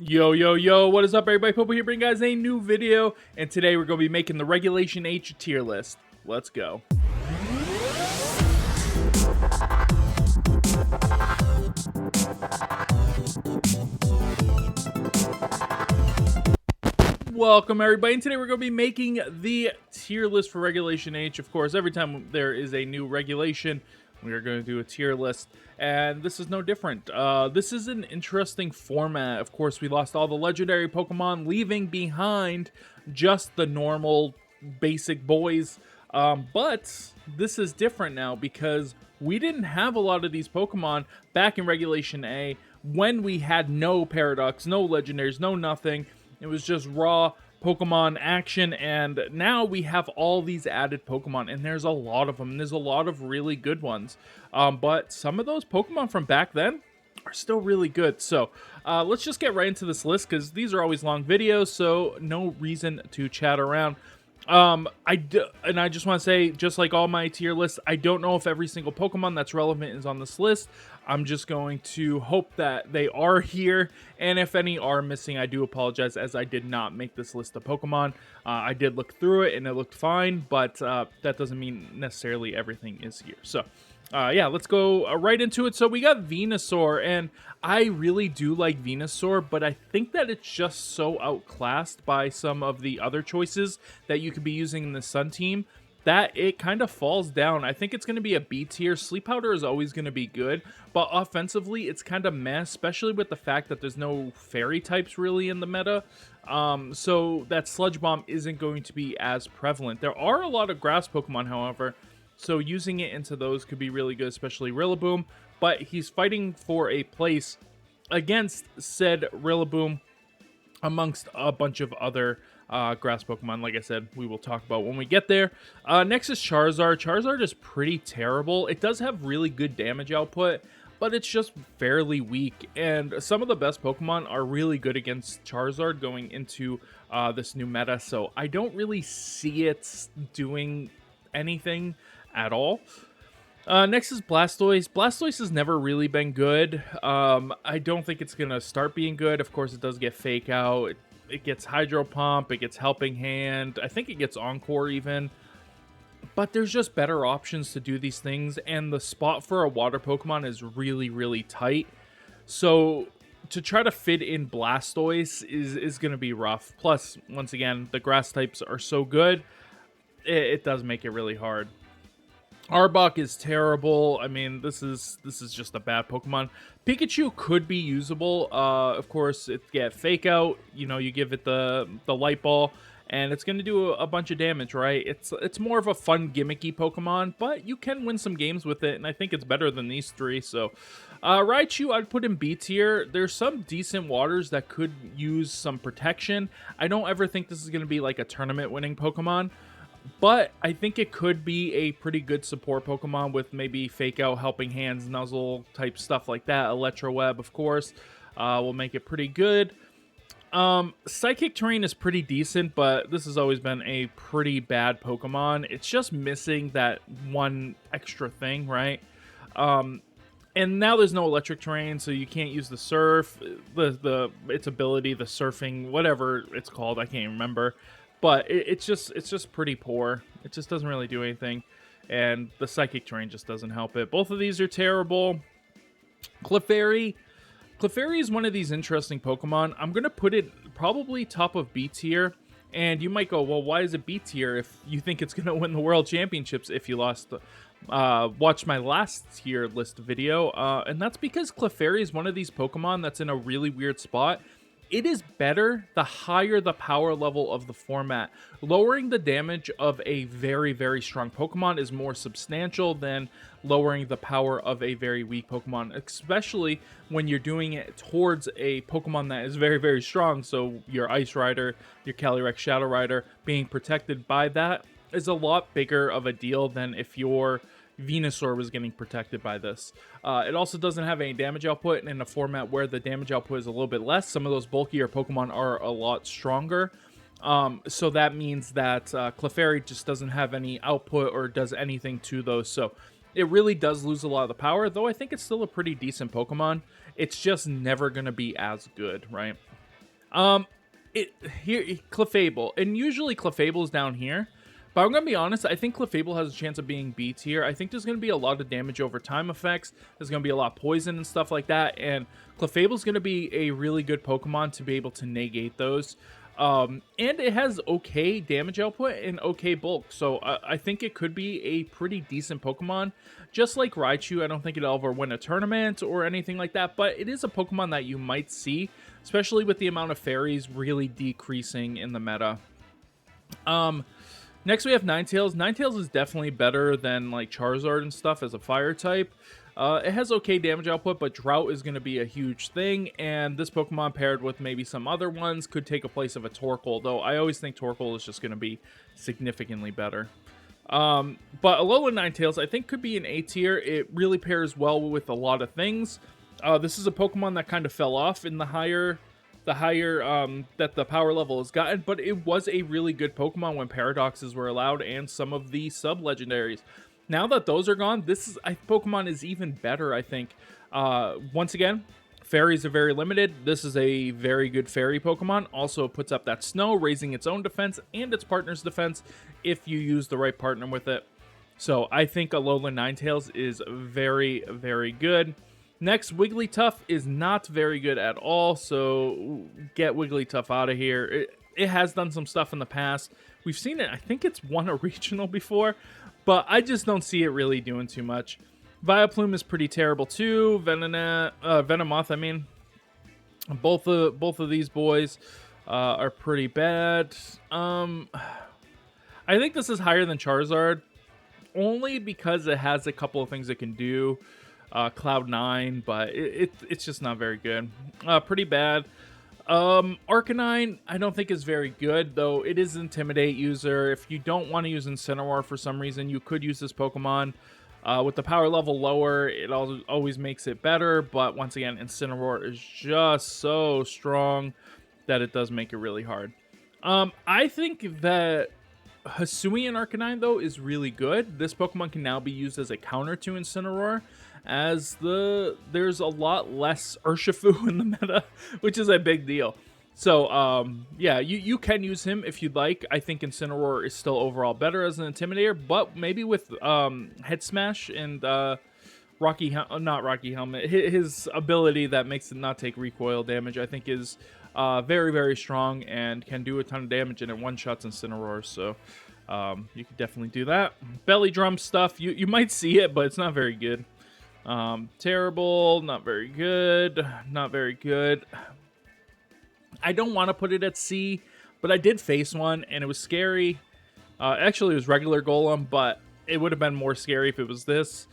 Yo, yo, yo, what is up, everybody? Popo here bringing guys a new video, and today we're going to be making the Regulation H tier list. Let's go. Welcome, everybody, and today we're going to be making the tier list for Regulation H. Of course, every time there is a new regulation, we are going to do a tier list, and this is no different. This is an interesting format. Of course, we lost all the legendary Pokemon, leaving behind just the normal basic boys. But this is different now because we didn't have a lot of these Pokemon back in Regulation A when we had no Paradox, no legendaries, no nothing. It was just raw Pokemon action, and now we have all these added Pokemon, and there's a lot of them. There's a lot of really good ones, but some of those Pokemon from back then are still really good. So let's just get right into this list, because these are always long videos, so no reason to chat around. I just want to say, just like all my tier lists, I don't know if every single Pokemon that's relevant is on this list. I'm just going to hope that they are here, and if any are missing, I do apologize, as I did not make this list of Pokemon. I did look through it, and it looked fine, but that doesn't mean necessarily everything is here. So, yeah, let's go right into it. So we got Venusaur, and I really do like Venusaur, but I think that it's just so outclassed by some of the other choices that you could be using in the Sun team that it kind of falls down. I think it's going to be a B tier. Sleep Powder is always going to be good, but offensively, it's kind of meh, especially with the fact that there's no fairy types really in the meta. So that Sludge Bomb isn't going to be as prevalent. There are a lot of grass Pokemon, however, so using it into those could be really good, especially Rillaboom, but he's fighting for a place against said Rillaboom amongst a bunch of other grass Pokemon. Like I said, we will talk about when we get there. Next is Charizard. Charizard is pretty terrible. It does have really good damage output, but it's just fairly weak. And some of the best Pokemon are really good against Charizard going into this new meta. So I don't really see it doing anything at all. Next is Blastoise. Blastoise has never really been good. I don't think it's going to start being good. Of course, it does get Fake Out. It gets Hydro Pump. It gets Helping Hand. I think it gets Encore even. But there's just better options to do these things. And the spot for a water Pokemon is really, really tight. So to try to fit in Blastoise is going to be rough. Plus, once again, the grass types are so good. It does make it really hard. Arbok is terrible. I mean, this is just a bad Pokemon. Pikachu could be usable. Of course, it get Fake Out. You know, you give it the Light Ball, and it's going to do a bunch of damage, right? It's more of a fun, gimmicky Pokemon, but you can win some games with it, and I think it's better than these three. So, Raichu, I'd put in B tier. There's some decent waters that could use some protection. I don't ever think this is going to be like a tournament-winning Pokemon, but I think it could be a pretty good support Pokemon with maybe Fake Out, Helping Hands, Nuzzle type stuff like that. Electro Web, of course, will make it pretty good. Psychic Terrain is pretty decent, but this has always been a pretty bad Pokemon. It's just missing that one extra thing, right? And now there's no Electric Terrain, so you can't use the Surf, its ability, the Surfing, whatever it's called, I can't remember. But it's just pretty poor. It just doesn't really do anything. And the Psychic Terrain just doesn't help it. Both of these are terrible. Clefairy. Clefairy is one of these interesting Pokemon. I'm going to put it probably top of B tier. And you might go, well, why is it B tier if you think it's going to win the World Championships if you lost? Watch my last tier list video. And that's because Clefairy is one of these Pokemon that's in a really weird spot. It is better the higher the power level of the format. Lowering the damage of a very, very strong Pokemon is more substantial than lowering the power of a very weak Pokemon, especially when you're doing it towards a Pokemon that is very, very strong. So your Ice Rider, your Calyrex Shadow Rider, being protected by that is a lot bigger of a deal than if your Venusaur was getting protected by this. It also doesn't have any damage output, and in a format where the damage output is a little bit less, some of those bulkier Pokemon are a lot stronger. So that means that Clefairy just doesn't have any output or does anything to those. So it really does lose a lot of the power, though I think it's still a pretty decent Pokemon. It's just never going to be as good, right? Um, here Clefable, and usually Clefable's down here. But I'm going to be honest, I think Clefable has a chance of being B tier. I think there's going to be a lot of damage over time effects. There's going to be a lot of poison and stuff like that. And Clefable's going to be a really good Pokemon to be able to negate those. And it has okay damage output and okay bulk. So I think it could be a pretty decent Pokemon. Just like Raichu, I don't think it'll ever win a tournament or anything like that. But it is a Pokemon that you might see, especially with the amount of fairies really decreasing in the meta. Next we have Ninetales. Ninetales is definitely better than like Charizard and stuff as a fire type. It has okay damage output, but Drought is going to be a huge thing, and this Pokemon paired with maybe some other ones could take a place of a Torkoal, though I always think Torkoal is just going to be significantly better. But Alolan Ninetales I think could be an A tier. It really pairs well with a lot of things. This is a Pokemon that kind of fell off in the higher that the power level has gotten, but it was a really good Pokemon when Paradoxes were allowed and some of the sub-legendaries. Now that those are gone, Pokemon is even better, I think. Once again, fairies are very limited. This is a very good fairy Pokemon. Also puts up that snow, raising its own defense and its partner's defense if you use the right partner with it. So I think Alolan Ninetales is very, very good. Next, Wigglytuff is not very good at all, so get Wigglytuff out of here. It has done some stuff in the past. We've seen it, I think it's won a regional before, but I just don't see it really doing too much. Vileplume is pretty terrible too. Venomoth, I mean. Both of these boys are pretty bad. I think this is higher than Charizard, only because it has a couple of things it can do. Cloud9, but it's just not very good. Pretty bad. Arcanine, I don't think is very good, though it is Intimidate user. If you don't want to use Incineroar for some reason, you could use this Pokemon. With the power level lower, it always makes it better, but once again, Incineroar is just so strong that it does make it really hard. I think that Hisuian Arcanine, though, is really good. This Pokemon can now be used as a counter to Incineroar, as there's a lot less Urshifu in the meta, which is a big deal. So, yeah, you can use him if you'd like. I think Incineroar is still overall better as an Intimidator, but maybe with Head Smash and not Rocky Helmet, his ability that makes it not take recoil damage, I think is very, very strong and can do a ton of damage, and it one-shots Incineroar, so you could definitely do that. Belly Drum stuff, you might see it, but it's not very good. Terrible, not very good, not very good. I don't want to put it at C, but I did face one, and it was scary. Actually, it was regular Golem, but it would have been more scary if it was this.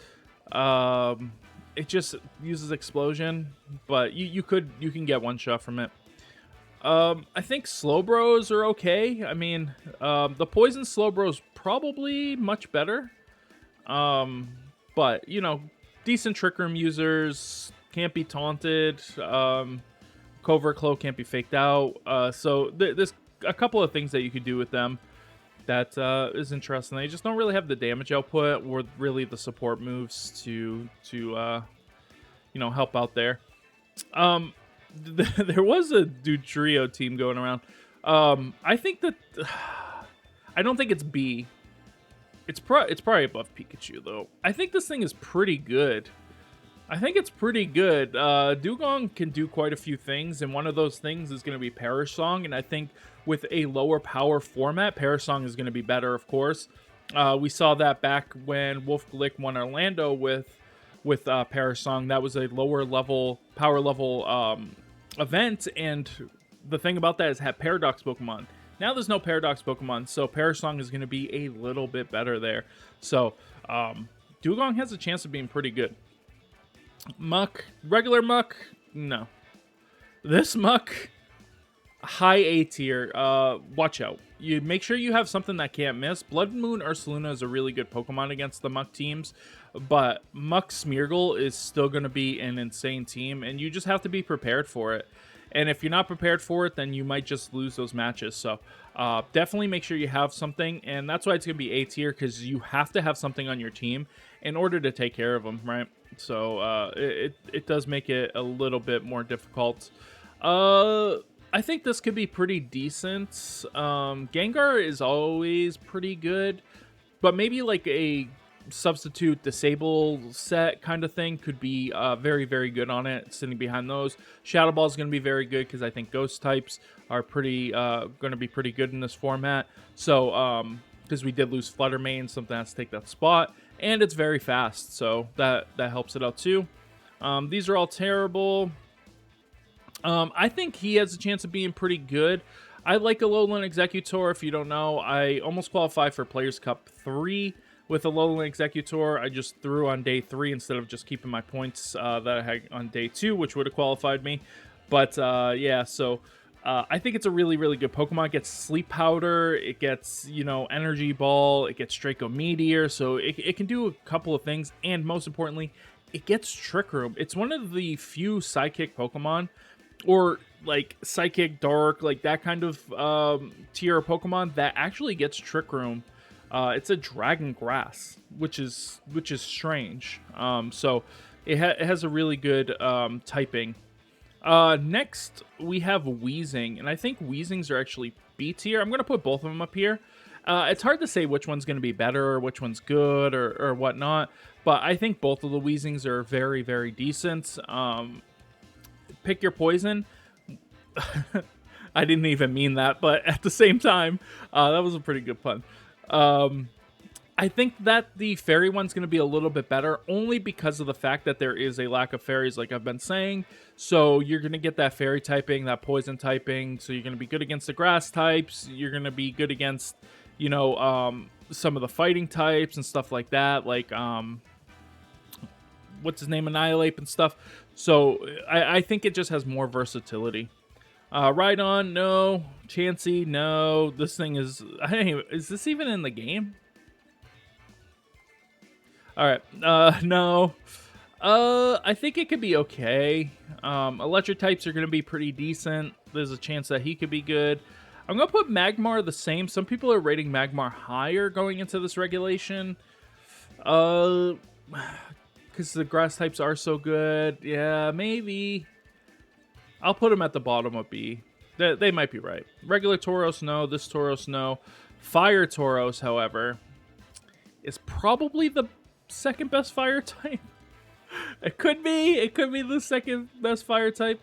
It just uses Explosion, but you can get one shot from it. I think Slowbros are okay. I mean, the Poison Slowbros probably much better. But, you know, decent Trick Room users, can't be taunted. Covert Cloak can't be faked out. So there's a couple of things that you could do with them that is interesting. They just don't really have the damage output or really the support moves to you know, help out there. There was a Dugtrio team going around. I think that I don't think it's B. It's probably above Pikachu, though. I think this thing is pretty good. I think it's pretty good. Dugong can do quite a few things, and one of those things is going to be Perish Song, and I think with a lower power format, Perish Song is going to be better, of course. We saw that back when Wolf Glick won Orlando with Perish Song. That was a lower level, power level event, and the thing about that is have Paradox Pokemon. Now there's no Paradox Pokemon, so Perish Song is going to be a little bit better there. So Dugong has a chance of being pretty good. Muck, regular Muck, no. This Muck, high A tier. Watch out. You make sure you have something that can't miss. Bloodmoon Ursaluna is a really good Pokemon against the Muck teams, but Muck Smeargle is still going to be an insane team, and you just have to be prepared for it. And if you're not prepared for it, then you might just lose those matches. So definitely make sure you have something, and that's why it's going to be A tier, because you have to have something on your team in order to take care of them, right? So it does make it a little bit more difficult. I I think this could be pretty decent. Gengar is always pretty good, but maybe like a substitute disable set kind of thing could be very, very good on it, sitting behind those. Shadow Ball is going to be very good because I think ghost types are pretty going to be pretty good in this format. So because we did lose Flutter Mane, something has to take that spot, and it's very fast, so that helps it out too. These are all terrible. I think he has a chance of being pretty good. I like Alolan Executor. If you don't know, I almost qualified for Players Cup 3 with Alolan Executor. I just threw on day 3 instead of just keeping my points that I had on day 2, which would have qualified me. But yeah, so I think it's a really, really good Pokemon. It gets Sleep Powder, it gets, you know, Energy Ball, it gets Draco Meteor, so it can do a couple of things, and most importantly, it gets Trick Room. It's one of the few Psychic Pokemon, or like Psychic, Dark, like that kind of tier of Pokemon that actually gets Trick Room. It's a Dragon Grass, which is strange. So it has a really good typing. Next, we have Weezing, and I think Weezings are actually B tier. I'm going to put both of them up here. It's hard to say which one's going to be better or which one's good or whatnot, but I think both of the Weezings are very, very decent. Pick your poison. I didn't even mean that, but at the same time, that was a pretty good pun. I think that the fairy one's going to be a little bit better, only because of the fact that there is a lack of fairies, like I've been saying. So you're going to get that fairy typing, that poison typing. So you're going to be good against the grass types. You're going to be good against, you know, some of the fighting types and stuff like that. Like, what's his name? Annihilate and stuff. So I think it just has more versatility. Rhydon, no. Chansey, no. This thing is... is this even in the game? Alright, no. I think it could be okay. Electric types are going to be pretty decent. There's a chance that he could be good. I'm going to put Magmar the same. Some people are rating Magmar higher going into this regulation. Because the grass types are so good. Yeah, maybe. I'll put him at the bottom of B. They might be right. Regular Tauros, no. This Tauros, no. Fire Tauros, however, is probably the second best fire type. It could be. It could be the second best fire type.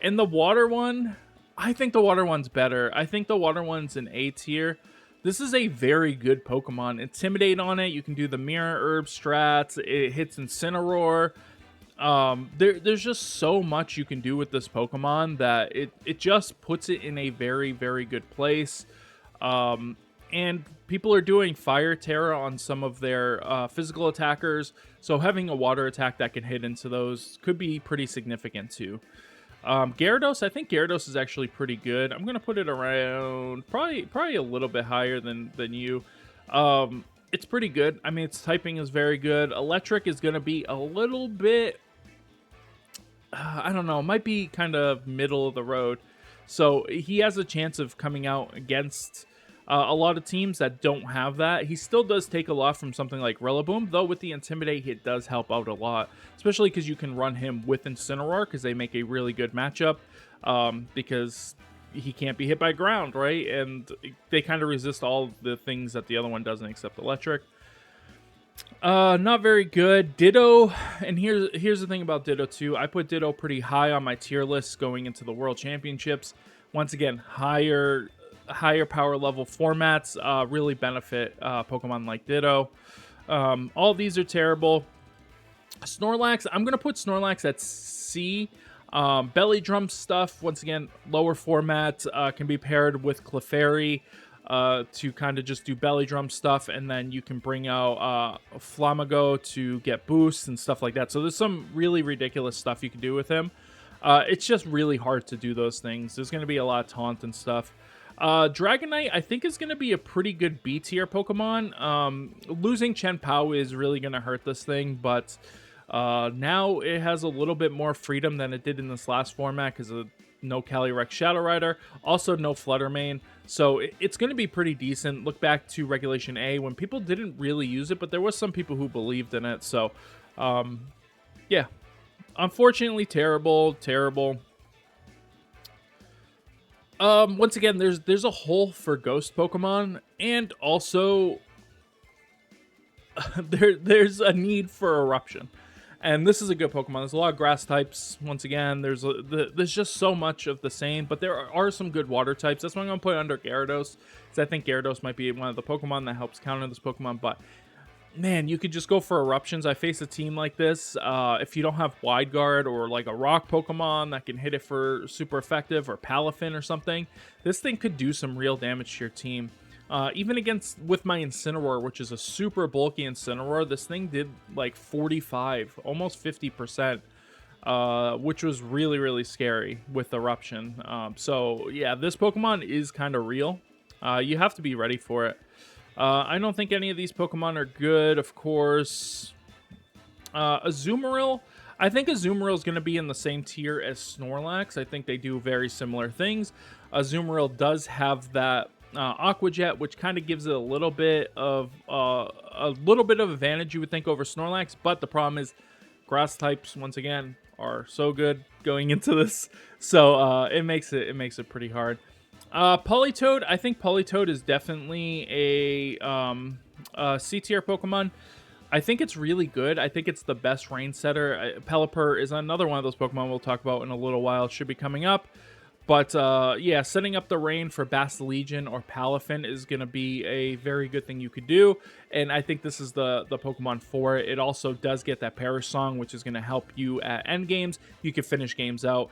And the water one, I think the water one's better. I think the water one's an A tier. This is a very good Pokemon. Intimidate on it. You can do the Mirror Herb strats. It hits Incineroar. There's just so much you can do with this Pokemon that it just puts it in a very, very good place. And people are doing Fire Terra on some of their physical attackers, so having a water attack that can hit into those could be pretty significant too. Gyarados, I think Gyarados is actually pretty good. I'm gonna put it around probably a little bit higher than you. It's pretty good. I mean, its typing is very good. Electric is gonna be a little bit, I don't know, might be kind of middle of the road. So he has a chance of coming out against a lot of teams that don't have that. He still does take a lot from something like Rillaboom, though with the Intimidate, it does help out a lot, especially because you can run him with Incineroar, because they make a really good matchup, because he can't be hit by ground, right? And they kind of resist all the things that the other one doesn't, except Electric. Not very good. Ditto, and here's the thing about Ditto too. I put Ditto pretty high on my tier list going into the World Championships. Once again, higher power level formats really benefit Pokemon like Ditto. All these are terrible. Snorlax, I'm going to put Snorlax at C. Belly Drum stuff, once again, lower format, can be paired with Clefairy to kind of just do Belly Drum stuff, and then you can bring out Flamigo to get boosts and stuff like that. So there's some really ridiculous stuff you can do with him. It's just really hard to do those things. There's going to be a lot of taunt and stuff. Dragonite, I think, is going to be a pretty good B tier Pokemon. Losing Chen Pao is really going to hurt this thing, but now it has a little bit more freedom than it did in this last format because of no Calyrex Shadow Rider, also no Flutter Mane, so it's going to be pretty decent. Look back to Regulation A when people didn't really use it, but there was some people who believed in it, so yeah. Unfortunately, terrible. Once again, there's a hole for ghost Pokemon, and also there's a need for eruption. And this is a good Pokemon. There's a lot of grass types. Once again, there's just so much of the same, but there are some good water types. That's why I'm going to put it under Gyarados, because I think Gyarados might be one of the Pokemon that helps counter this Pokemon. But man, you could just go for eruptions. I face a team like this. If you don't have Wide Guard or like a rock Pokemon that can hit it for super effective, or Palafin or something, this thing could do some real damage to your team. Even with my Incineroar, which is a super bulky Incineroar, this thing did like 45, almost 50%, which was really, really scary with Eruption. So yeah, this Pokemon is kind of real. You have to be ready for it. I don't think any of these Pokemon are good, of course. Azumarill, I think Azumarill is going to be in the same tier as Snorlax. I think they do very similar things. Azumarill does have that Aqua Jet, which kind of gives it a little bit of advantage, you would think, over Snorlax. But the problem is, grass types once again are so good going into this, so it makes it pretty hard. Politoed, I think Politoed is definitely a C tier Pokemon. I think it's really good. I think it's the best rain setter. Pelipper is another one of those Pokemon we'll talk about in a little while. It should be coming up. But yeah, setting up the rain for Basiligion or Palafin is going to be a very good thing you could do. And I think this is the Pokemon for it. It also does get that Perish Song, which is going to help you at end games. You can finish games out.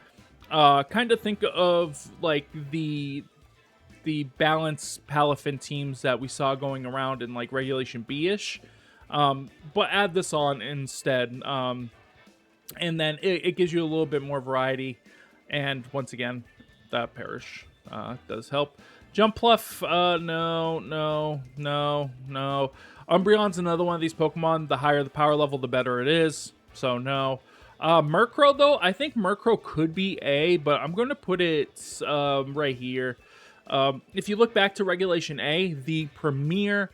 Kind of think of like the balanced Palafin teams that we saw going around in like Regulation B-ish. But add this on instead. And then it gives you a little bit more variety. And once again, that Perish does help. Jumpluff, no. Umbreon's another one of these Pokemon. The higher the power level, the better it is. So no. Murkrow, though, I think Murkrow could be A, but I'm going to put it right here. If you look back to Regulation A, the premier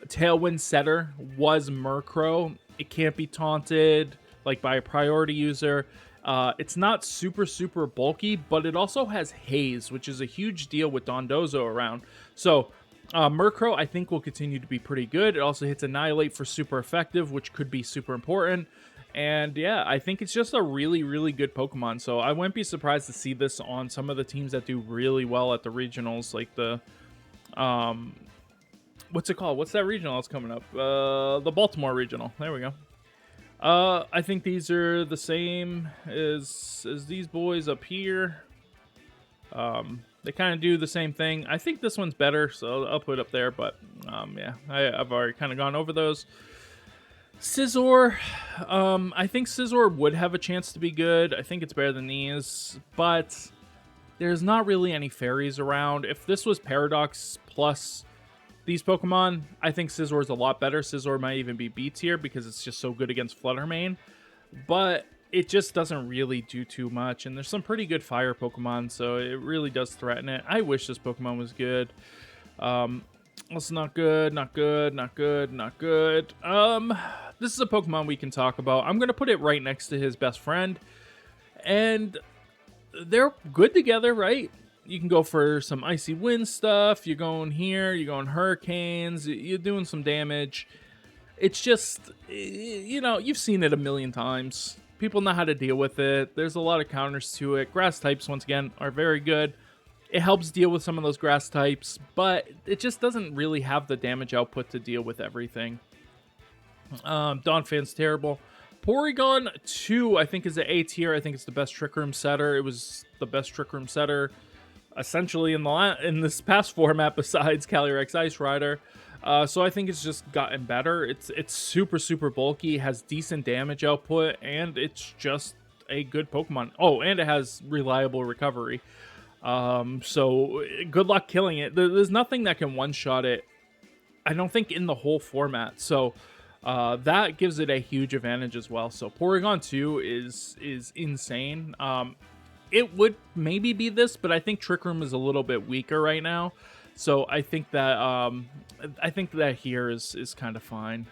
Tailwind setter was Murkrow. It can't be taunted like by a priority user. It's not super bulky, but it also has Haze, which is a huge deal with Dondozo around. So Murkrow, I think, will continue to be pretty good. It also hits Annihilate for super effective, which could be super important. And yeah, I think it's just a really good Pokemon. So I wouldn't be surprised to see this on some of the teams that do really well at the regionals, like the what's it called? What's that regional that's coming up? The Baltimore regional. There we go. I think these are the same as these boys up here. They kind of do the same thing. I think this one's better, so I'll put it up there. But yeah, I've already kind of gone over those. Scizor, I think Scizor would have a chance to be good. I think it's better than these, but there's not really any fairies around. If this was Paradox plus these Pokemon, I think Scizor is a lot better. Scizor might even be B tier because it's just so good against Fluttermane, but it just doesn't really do too much, and there's some pretty good fire Pokemon, so it really does threaten it. I wish this Pokemon was good. It's not good. This is a Pokemon we can talk about. I'm going to put it right next to his best friend, and they're good together, right? You can go for some Icy Wind stuff. You're going here. You're going Hurricanes. You're doing some damage. It's just, you know, you've seen it a million times. People know how to deal with it. There's a lot of counters to it. Grass types, once again, are very good. It helps deal with some of those grass types, but it just doesn't really have the damage output to deal with everything. Donphan's terrible. Porygon 2, I think, is an A tier. I think it's the best Trick Room setter. It was the best Trick Room setter essentially in this past format besides Calyrex Ice Rider. So I think it's just gotten better. It's super bulky, has decent damage output, and it's just a good Pokemon. Oh, and it has reliable recovery. So good luck killing it. There's nothing that can one-shot it, I don't think, in the whole format. So that gives it a huge advantage as well. So Porygon 2 is insane. It would maybe be this, but I think Trick Room is a little bit weaker right now. So I think that here is kind of fine.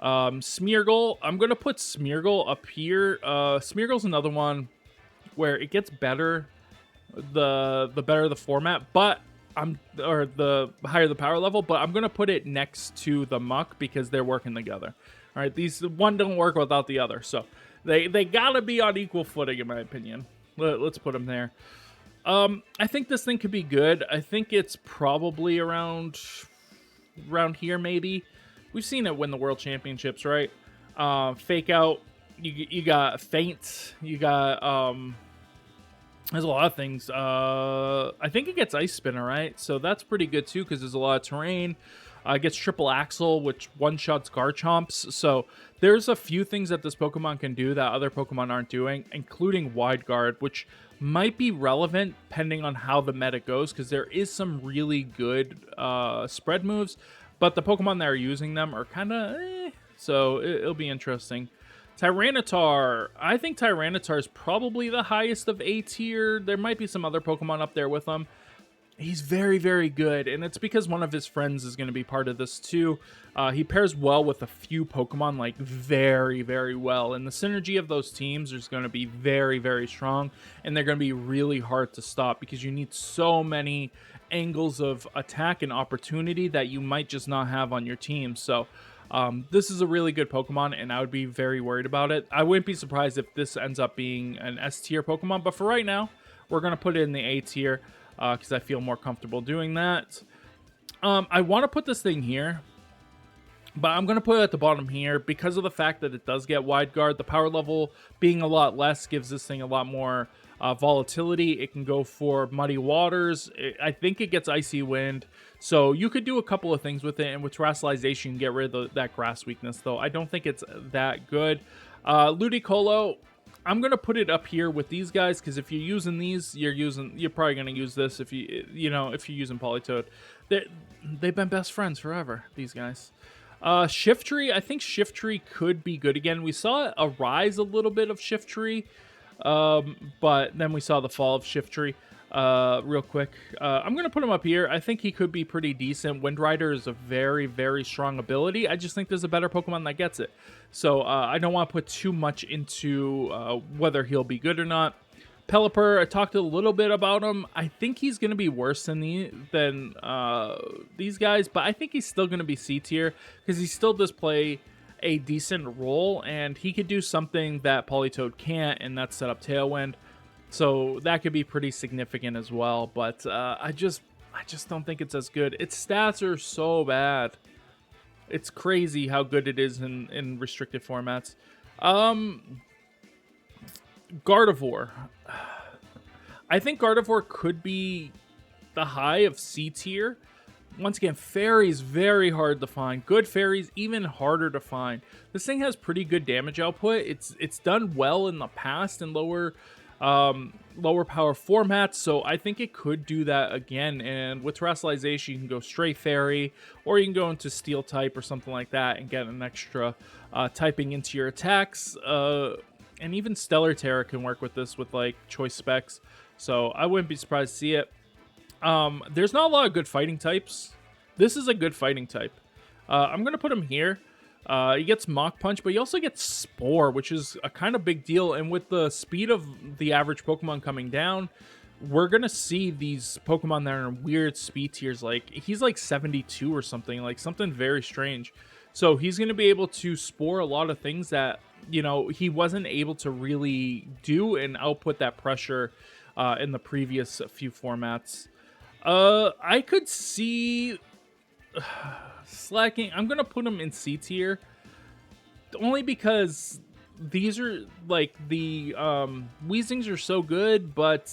Smeargle, I'm going to put Smeargle up here. Smeargle's another one where it gets better the better the format, but or the higher the power level, but I'm gonna put it next to the muck because they're working together. All right, these one don't work without the other, so they gotta be on equal footing in my opinion. Let's put them there. I think this thing could be good. I think it's probably around here maybe. We've seen it win the world championships, right? Fake out. You got feint. You got there's a lot of things. I think it gets Ice Spinner, right? So that's pretty good too because there's a lot of terrain. It gets Triple Axle, which one-shots Garchomps. So there's a few things that this Pokemon can do that other Pokemon aren't doing, including Wide Guard, which might be relevant depending on how the meta goes because there is some really good spread moves, but the Pokemon that are using them are kind of so it'll be interesting. Tyranitar. I think Tyranitar is probably the highest of A tier. There might be some other Pokemon up there with him. He's very, very good, and it's because one of his friends is going to be part of this too. He pairs well with a few Pokemon, like very, very well, and the synergy of those teams is going to be very, very strong, and they're going to be really hard to stop because you need so many angles of attack and opportunity that you might just not have on your team. So this is a really good Pokemon, and I would be very worried about it. I wouldn't be surprised if this ends up being an S tier Pokemon, but for right now, we're going to put it in the A tier. Because I feel more comfortable doing that. I want to put this thing here, but I'm going to put it at the bottom here because of the fact that it does get Wide Guard. The power level being a lot less gives this thing a lot more volatility. It can go for Muddy Waters. I think it gets Icy Wind. So you could do a couple of things with it, and with Terastallization, you can get rid of that grass weakness, though I don't think it's that good. Ludicolo, I'm gonna put it up here with these guys because if you're using these, you're probably gonna use this if if you're using Politoed. They've been best friends forever, these guys. Shiftry, I think Shiftry could be good again. We saw a rise a little bit of Shiftry, but then we saw the fall of Shiftry. Real quick, I'm gonna put him up here. I think he could be pretty decent. Windrider is a very, very strong ability. I just think there's a better Pokemon that gets it. So I don't want to put too much into whether he'll be good or not. Pelipper, I talked a little bit about him. I think he's going to be worse than these guys, but I think he's still going to be C tier because he still does play a decent role, and he could do something that Politoed can't, and that's set up Tailwind. So that could be pretty significant as well, but I just don't think it's as good. Its stats are so bad. It's crazy how good it is in restricted formats. Gardevoir. I think Gardevoir could be the high of C tier. Once again, fairies very hard to find. Good fairies even harder to find. This thing has pretty good damage output. It's done well in the past in lower power formats, so I think it could do that again. And with Terastallization, you can go straight fairy, or you can go into steel type or something like that and get an extra typing into your attacks. And even Stellar Terra can work with this with like choice specs, so I wouldn't be surprised to see it. There's not a lot of good fighting types. This is a good fighting type. I'm gonna put him here. He gets Mach Punch, but he also gets Spore, which is a kind of big deal. And with the speed of the average Pokemon coming down, we're going to see these Pokemon that are in weird speed tiers. Like, he's like 72 or something, like something very strange. So he's going to be able to Spore a lot of things that, he wasn't able to really do and output that pressure in the previous few formats. I could see... slacking. I'm gonna put them in C tier only because these are like the Weezings are so good, but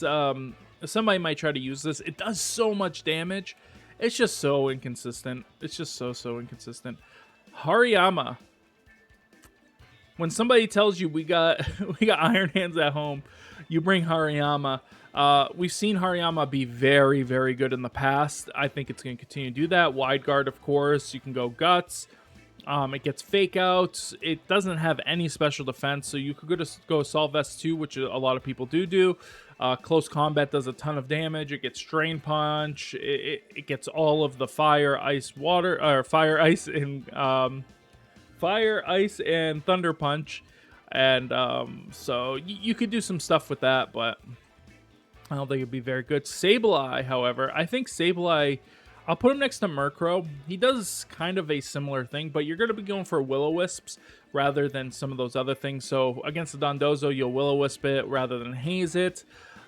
somebody might try to use this. It does so much damage. It's just so inconsistent. It's just so inconsistent. Hariyama. When somebody tells you we got Iron Hands at home, you bring Hariyama. We've seen Hariyama be very, very good in the past. I think it's going to continue to do that. Wide Guard, of course. You can go Guts. It gets Fake Out. It doesn't have any special defense, so you could go Assault Vest 2, which a lot of people do. Close Combat does a ton of damage. It gets Drain Punch. It gets all of the Fire, Ice, Water, or Fire, Ice, and Thunder Punch. And so you could do some stuff with that, but I don't think it'd be very good. Sabai, however, I think Sabai, I'll put him next to Murkrow. He does kind of a similar thing, but you're going to be going for Will-O-Wisps rather than some of those other things. So against the Dondozo, you'll Will-O-Wisp it rather than Haze it.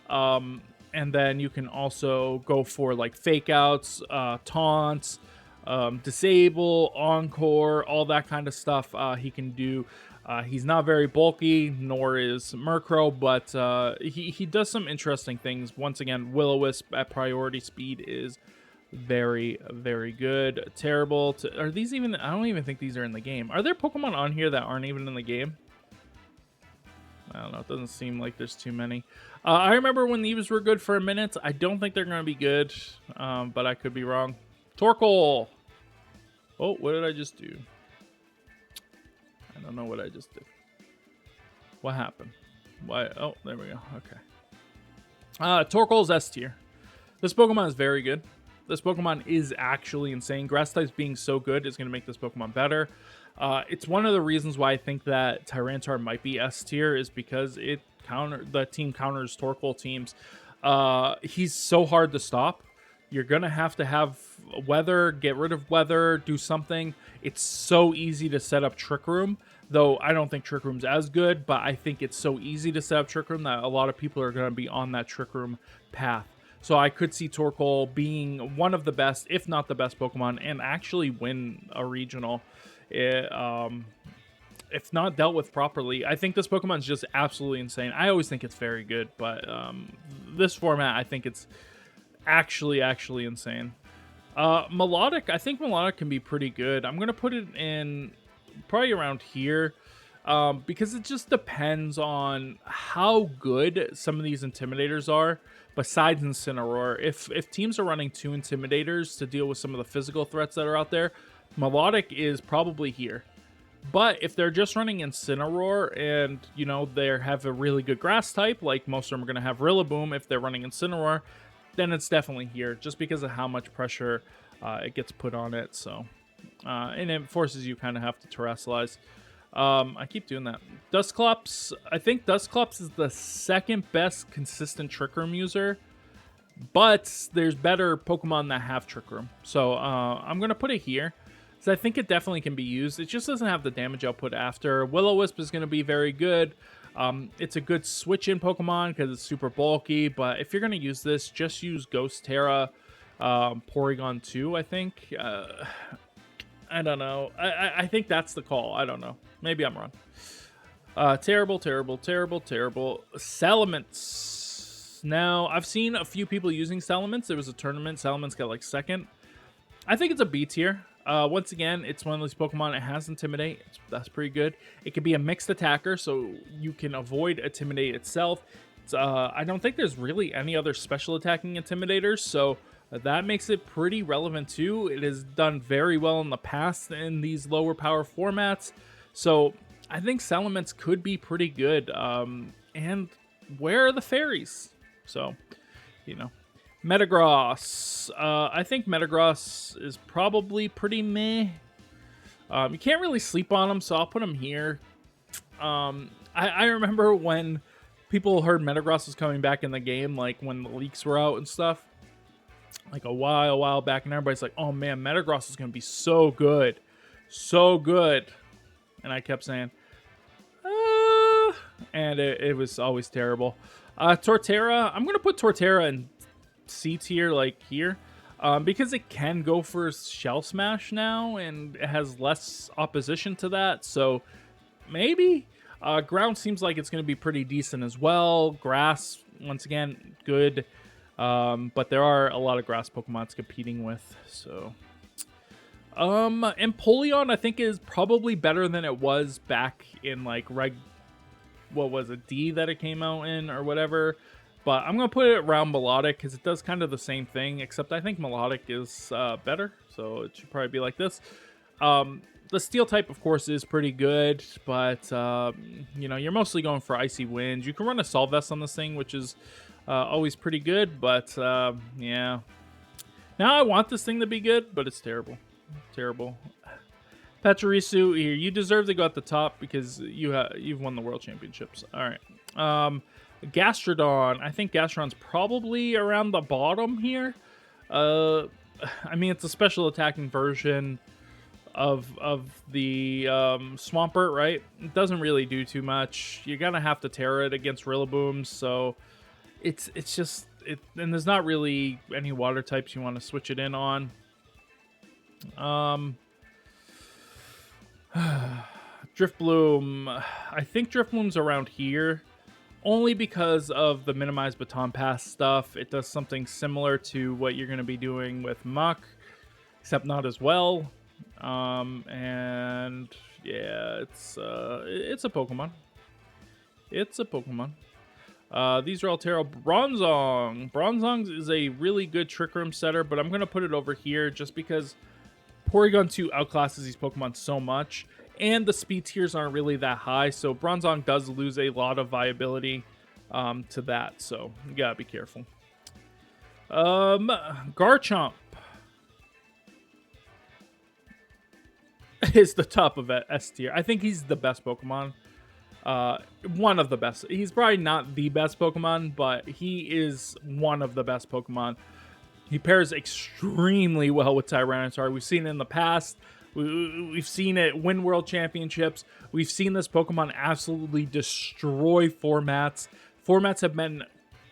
And then you can also go for like Fake Outs, Taunts, Disable, Encore, all that kind of stuff he can do. He's not very bulky, nor is Murkrow, but he does some interesting things. Once again, Will-O-Wisp at priority speed is very, very good. Terrible. Are these even... I don't even think these are in the game. Are there Pokemon on here that aren't even in the game? I don't know. It doesn't seem like there's too many. I remember when these were good for a minute. I don't think they're going to be good, but I could be wrong. Torkoal. Oh, what did I just do? I don't know what I just did. What happened? Why? Oh, there we go. Okay. Torkoal's S tier. This Pokemon is very good. This Pokemon is actually insane. Grass types being so good is going to make this Pokemon better. It's one of the reasons why I think that Tyranitar might be S tier is because the team counters Torkoal teams. He's so hard to stop. You're going to have Weather, get rid of Weather, do something. It's so easy to set up Trick Room, though I don't think Trick Room's as good, but I think it's so easy to set up Trick Room that a lot of people are going to be on that Trick Room path. So I could see Torkoal being one of the best, if not the best Pokemon, and actually win a regional. If not dealt with properly. I think this Pokemon's just absolutely insane. I always think it's very good, but this format, I think it's actually insane. Melodic, I think Melodic can be pretty good. I'm going to put it in probably around here because it just depends on how good some of these Intimidators are. Besides Incineroar, if teams are running 2 Intimidators to deal with some of the physical threats that are out there, Melodic is probably here. But if they're just running Incineroar and, you know, they have a really good grass type, like most of them are going to have Rillaboom if they're running Incineroar, then it's definitely here just because of how much pressure it gets put on it. So, and it forces you kind of have to terrestrialize. I keep doing that. Dusclops. I think Dusclops is the second best consistent Trick Room user, but there's better Pokemon that have Trick Room. So I'm going to put it here. So I think it definitely can be used. It just doesn't have the damage output after. Will-O-Wisp is going to be very good. It's a good switch-in Pokemon because it's super bulky, but if you're going to use this, just use Ghost Terra, Porygon 2, I think. I don't know. I think that's the call. I don't know. Maybe I'm wrong. Terrible. Salamence. Now, I've seen a few people using Salamence. There was a tournament. Salamence got like second. I think it's a B tier. Once again, it's one of those Pokemon. It has Intimidate. That's pretty good. It can be a mixed attacker, so you can avoid Intimidate itself. I don't think there's really any other special attacking Intimidators, so that makes it pretty relevant too. It has done very well in the past in these lower power formats, so I think Salamence could be pretty good. And where are the fairies? So, you know. Metagross. I think Metagross is probably pretty meh. You can't really sleep on him, so I'll put him here. I remember when people heard Metagross was coming back in the game, like when the leaks were out and stuff, like a while back, and everybody's like, oh man, Metagross is going to be so good. So good. And I kept saying, and it was always terrible. Torterra. I'm going to put Torterra in C tier, like here, because it can go for Shell Smash now, and it has less opposition to that, so maybe. Ground seems like it's going to be pretty decent as well. Grass, once again, good, but there are a lot of grass Pokemon it's competing with, so. Empoleon, I think, is probably better than it was back in, like, what was it, D that it came out in, or whatever. But I'm going to put it around Melodic because it does kind of the same thing, except I think Melodic is better, so it should probably be like this. The Steel type, of course, is pretty good, but, you know, you're mostly going for Icy Wind. You can run a Solvest on this thing, which is always pretty good, but, yeah. Now I want this thing to be good, but it's terrible. Terrible. Pachirisu, here, you deserve to go at the top because you've won the World Championships. All right. Gastrodon. I think Gastrodon's probably around the bottom here. I mean, it's a special attacking version of the Swampert, right? It doesn't really do too much. You're gonna have to tear it against Rillabooms, so it's just it. And there's not really any water types you want to switch it in on. Driftbloom. I think Driftbloom's around here, only because of the minimized baton pass stuff. It does something similar to what you're going to be doing with Muck, except not as well. And yeah, it's a Pokemon. It's a Pokemon. These are all terrible. Bronzong. Bronzong is a really good Trick Room setter, but I'm going to put it over here just because Porygon 2 outclasses these Pokemon so much, and the speed tiers aren't really that high, so Bronzong does lose a lot of viability to that, so you gotta be careful. Garchomp is the top of S tier. I think he's the best Pokemon. One of the best. He's probably not the best Pokemon, but he is one of the best Pokemon. He pairs extremely well with Tyranitar. We've seen it in the past. We've seen it win World Championships. We've seen this Pokemon absolutely destroy formats. Formats have been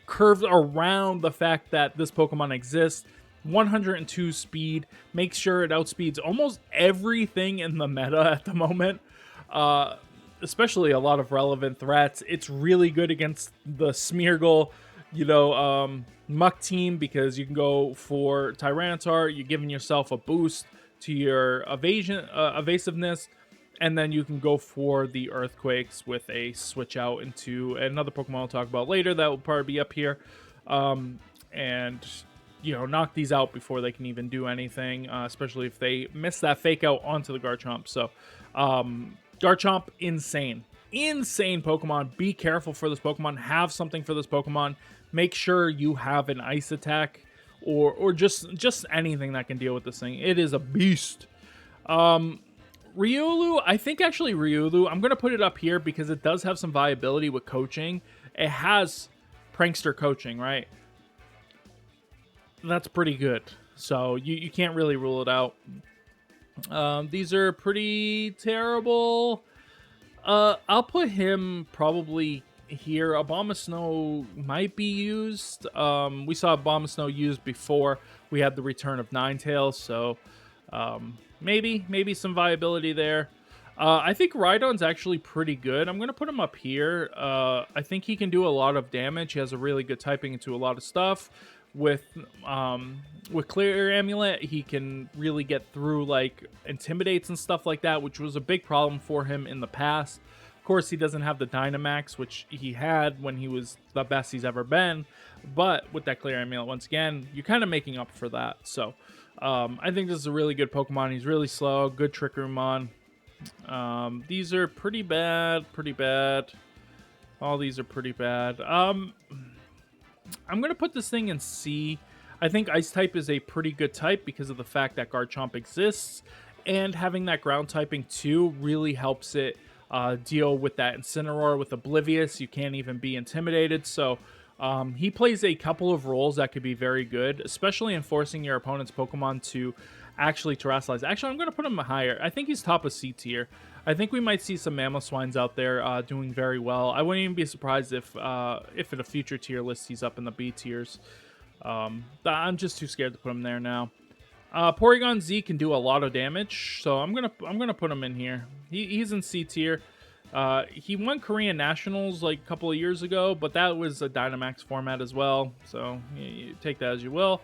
curved around the fact that this Pokemon exists. 102 speed. Makes sure it outspeeds almost everything in the meta at the moment. Especially a lot of relevant threats. It's really good against the Smeargle, Muck team, because you can go for Tyranitar. You're giving yourself a boost to your evasiveness, and then you can go for the Earthquakes with a switch out into another Pokemon I'll talk about later that will probably be up here, and knock these out before they can even do anything, especially if they miss that fake out onto the Garchomp. So Garchomp, insane Pokemon. Be careful for this Pokemon. Have something for this Pokemon. Make sure you have an ice attack or just anything that can deal with this thing. It is a beast. Riolu, I think actually Riolu, I'm going to put it up here because it does have some viability with coaching. It has prankster coaching, right? That's pretty good. So you can't really rule it out. These are pretty terrible. I'll put him probably here. Abomasnow might be used. We saw Abomasnow used before we had the return of Ninetales, so maybe some viability there. I think Rhydon's actually pretty good. I'm going to put him up here. I think he can do a lot of damage. He has a really good typing into a lot of stuff. With Clear Amulet, he can really get through like Intimidates and stuff like that, which was a big problem for him in the past. Of course, he doesn't have the Dynamax, which he had when he was the best he's ever been. But with that Clear Amulet, once again, you're kind of making up for that. So I think this is a really good Pokemon. He's really slow, good Trick Room on. These are pretty bad. All these are pretty bad. I'm going to put this thing in C. I think Ice type is a pretty good type because of the fact that Garchomp exists, and having that ground typing too really helps it deal with that Incineroar with Oblivious. You can't even be intimidated, so he plays a couple of roles that could be very good, especially in forcing your opponent's Pokemon to actually Terrasilize. Actually, I'm going to put him higher. I think he's top of C tier. I think we might see some Mamoswines out there doing very well. I wouldn't even be surprised if in a future tier list he's up in the B tiers. I'm just too scared to put him there now. Porygon Z can do a lot of damage, so I'm gonna put him in here. He's in C tier. He won Korean Nationals like a couple of years ago, but that was a Dynamax format as well, so you take that as you will.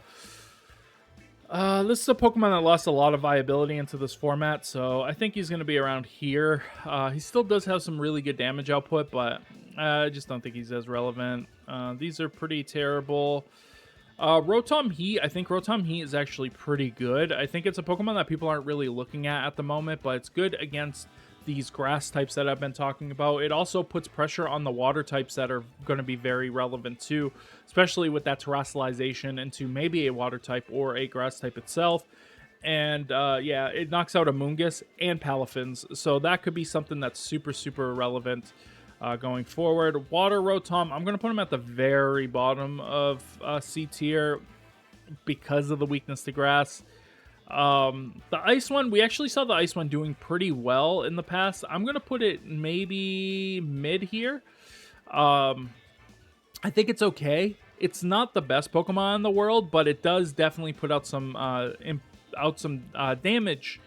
This is a Pokemon that lost a lot of viability into this format, so I think he's going to be around here. He still does have some really good damage output, but I just don't think he's as relevant. These are pretty terrible. Rotom Heat, I think Rotom Heat is actually pretty good. I think it's a Pokemon that people aren't really looking at the moment, but it's good against these grass types that I've been talking about. It also puts pressure on the water types that are going to be very relevant too, especially with that terrestrialization into maybe a water type or a grass type itself. And yeah, it knocks out amongus and Palafins, so that could be something that's super relevant. going forward. Water Rotom, I'm going to put him at the very bottom of C tier because of the weakness to grass. The ice one, we actually saw the ice one doing pretty well in the past. I'm going to put it maybe mid here. I think it's okay. It's not the best Pokemon in the world, but it does definitely put out some damage.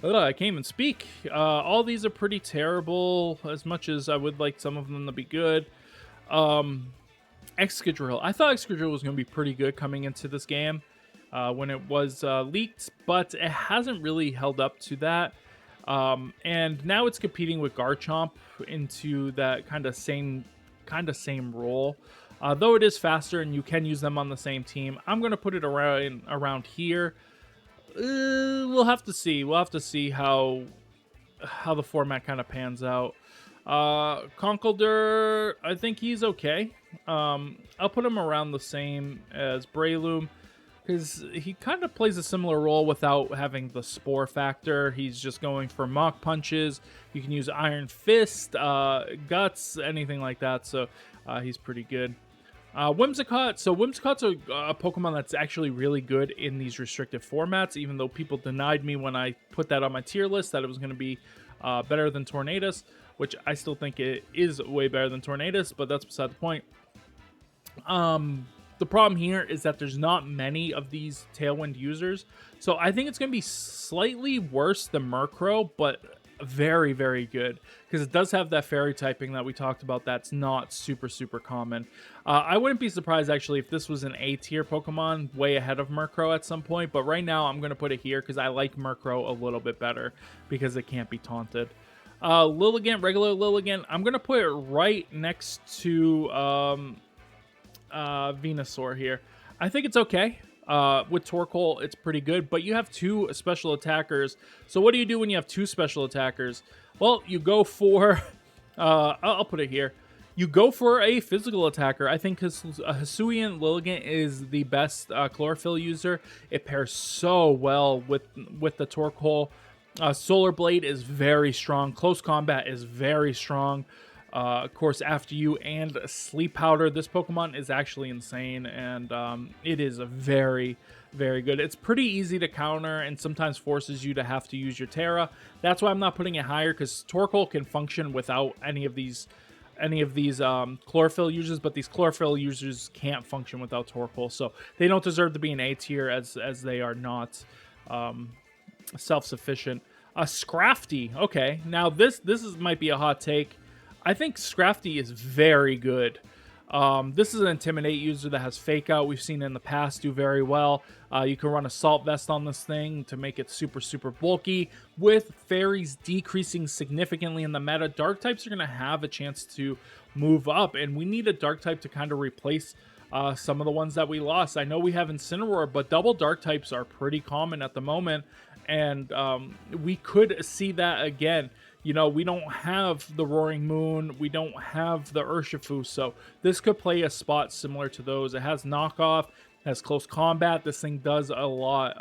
Ugh, I can't even speak. All these are pretty terrible, as much as I would like some of them to be good. Excadrill. I thought Excadrill was going to be pretty good coming into this game when it was leaked, but it hasn't really held up to that. And now it's competing with Garchomp into that kind of same role. Though it is faster and you can use them on the same team, I'm going to put it around here. We'll have to see. We'll have to see how the format kind of pans out. Conkeldurr, I think he's okay. I'll put him around the same as Breloom because he kind of plays a similar role without having the spore factor. He's just going for Mach Punches. You can use Iron Fist, Guts, anything like that. So he's pretty good. Whimsicott. So Whimsicott's a Pokemon that's actually really good in these restrictive formats, even though people denied me when I put that on my tier list that it was going to be better than Tornadus, which I still think it is way better than Tornadus, but that's beside the point. The problem here is that there's not many of these Tailwind users, so I think it's going to be slightly worse than Murkrow, but very, very good, because it does have that fairy typing that we talked about that's not super common. I wouldn't be surprised actually if this was an A tier Pokemon way ahead of Murkrow at some point, but right now I'm going to put it here because I like Murkrow a little bit better because it can't be taunted. Lilligant, regular Lilligant, I'm going to put it right next to Venusaur here. I think it's okay. With Torkoal, it's pretty good, but you have two special attackers. So what do you do when you have two special attackers? Well, you go for, I'll put it here. You go for a physical attacker. I think Hisuian Lilligant is the best chlorophyll user. It pairs so well with the Torkoal. Solar Blade is very strong. Close Combat is very strong. Of course, After You and Sleep Powder. This Pokemon is actually insane, and it is very, very good. It's pretty easy to counter and sometimes forces you to have to use your Terra. That's why I'm not putting it higher, because Torkoal can function without any of these chlorophyll users, but these chlorophyll users can't function without Torkoal, so they don't deserve to be an A tier as they are not self-sufficient. Scrafty. Okay, now this might be a hot take. I think Scrafty is very good. This is an Intimidate user that has Fake Out. We've seen in the past do very well. You can run Assault Vest on this thing to make it super bulky. With Fairies decreasing significantly in the meta, Dark types are going to have a chance to move up, and we need a Dark type to kind of replace some of the ones that we lost. I know we have Incineroar, but double Dark types are pretty common at the moment, and we could see that again. You know, we don't have the Roaring Moon, we don't have the Urshifu, so this could play a spot similar to those. It has knockoff, has close combat, this thing does a lot,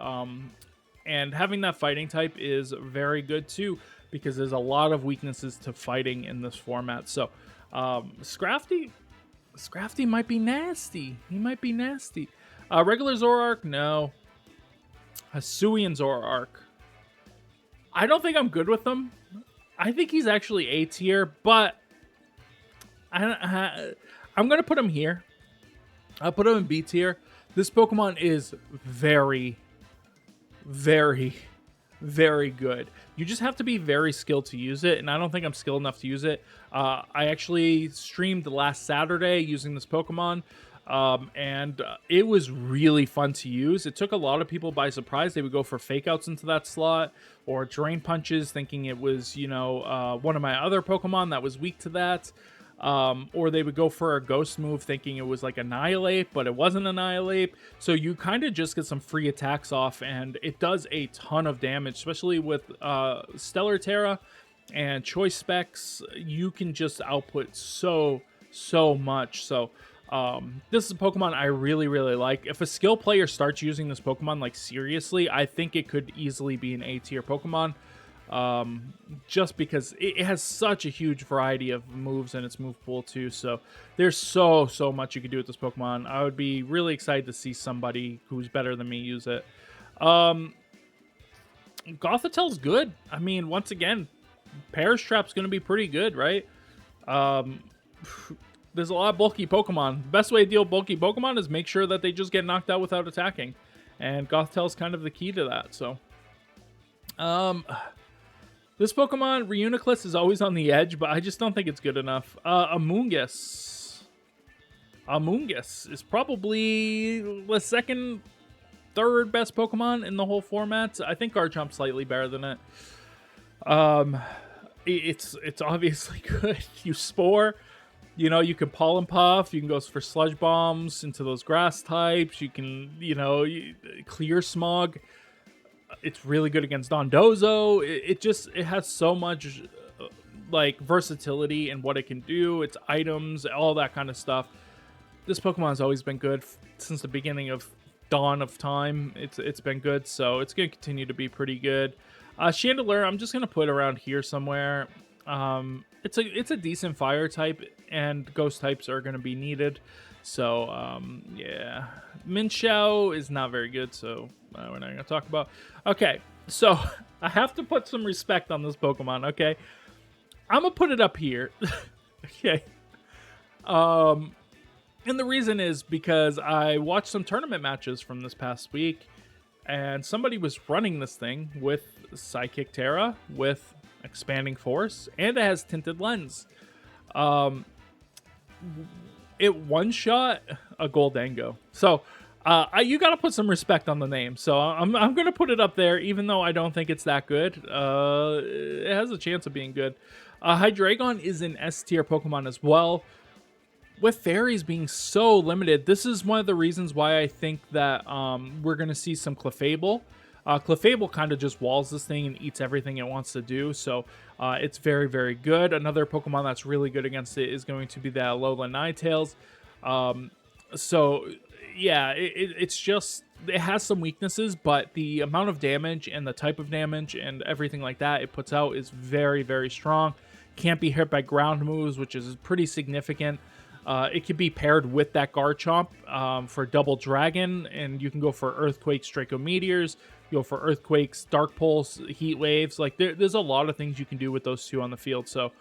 and having that fighting type is very good too, because there's a lot of weaknesses to fighting in this format. So, Scrafty might be nasty. He might be nasty. Regular Zoroark, no. Hisuian Zoroark. I don't think I'm good with them. I think he's actually A tier, but I'm going to put him here. I'll put him in B tier. This Pokemon is very, very, very good. You just have to be very skilled to use it, and I don't think I'm skilled enough to use it. I actually streamed last Saturday using this Pokemon, and it was really fun to use. It took a lot of people by surprise. They would go for Fake Outs into that slot, or Drain Punches, thinking it was, you know, one of my other Pokemon that was weak to that. Or they would go for a Ghost move thinking it was like Annihilate, but it wasn't Annihilate. So you kind of just get some free attacks off, and it does a ton of damage, especially with Stellar Terra and Choice Specs. You can just output so much. So this is a Pokemon I really like. If a skill player starts using this Pokemon like seriously, I think it could easily be an A tier Pokemon. just because it has such a huge variety of moves in its move pool too. So there's so much you can do with this Pokemon. I would be really excited to see somebody who's better than me use it. Gothitel's good. I mean, once again, Perish Trap's going to be pretty good, right? There's a lot of bulky Pokemon. The best way to deal with bulky Pokemon is make sure that they just get knocked out without attacking. And Gothitel's kind of the key to that, so... this Pokemon, Reuniclus, is always on the edge, but I just don't think it's good enough. Amongus. Amongus is probably the second, third best Pokemon in the whole format. I think Garchomp's slightly better than it. It's obviously good. You Spore. You know, you can Pollen Puff. You can go for Sludge Bombs into those grass types. You can, Clear Smog. It's really good against Dondozo. It has so much versatility in what it can do, its items, all that kind of stuff. This Pokemon has always been good since the beginning of dawn of time. It's been good, so it's going to continue to be pretty good. Chandelure, I'm just going to put around here somewhere. It's a decent fire type, and ghost types are going to be needed. So, yeah. Minshao is not very good, so we're not going to talk about. Okay, so I have to put some respect on this Pokemon, okay? I'm going to put it up here. Okay. And the reason is because I watched some tournament matches from this past week, and somebody was running this thing with Psychic Terra, with Expanding Force, and it has Tinted Lens. It one-shot a Goldango. So, you got to put some respect on the name. So, I'm going to put it up there, even though I don't think it's that good. It has a chance of being good. Hydreigon is an S-tier Pokemon as well. With fairies being so limited, this is one of the reasons why I think that we're going to see some Clefable. Clefable kind of just walls this thing and eats everything it wants to do, so it's very, very good. Another Pokemon that's really good against it is going to be the Alola Ninetales. So, yeah, it's just... It has some weaknesses, but the amount of damage and the type of damage and everything like that it puts out is very, very strong. Can't be hit by ground moves, which is pretty significant. It could be paired with that Garchomp for Double Dragon, and you can go for Earthquakes, Draco Meteors, you go for Earthquakes, Dark Pulse, Heat Waves. Like, there's a lot of things you can do with those two on the field. So,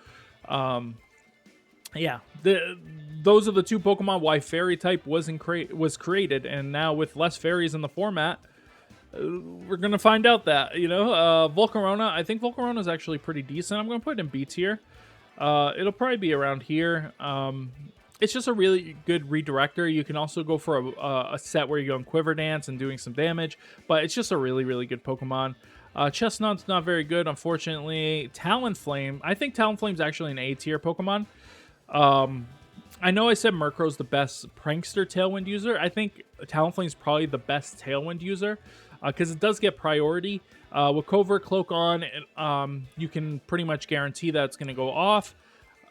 yeah, those are the two Pokemon why Fairy type was created, and now with less fairies in the format, we're going to find out that, Volcarona, I think Volcarona is actually pretty decent. I'm going to put it in B tier. It'll probably be around here. It's just a really good redirector. You can also go for a set where you're going Quiver Dance and doing some damage, but it's just a really, really good Pokemon. Chestnut's not very good, unfortunately. Talonflame, I think Talonflame's actually an A tier Pokemon. I know I said Murkrow's the best Prankster Tailwind user. I think Talonflame's probably the best Tailwind user because it does get priority. With Covert Cloak on, you can pretty much guarantee that it's going to go off.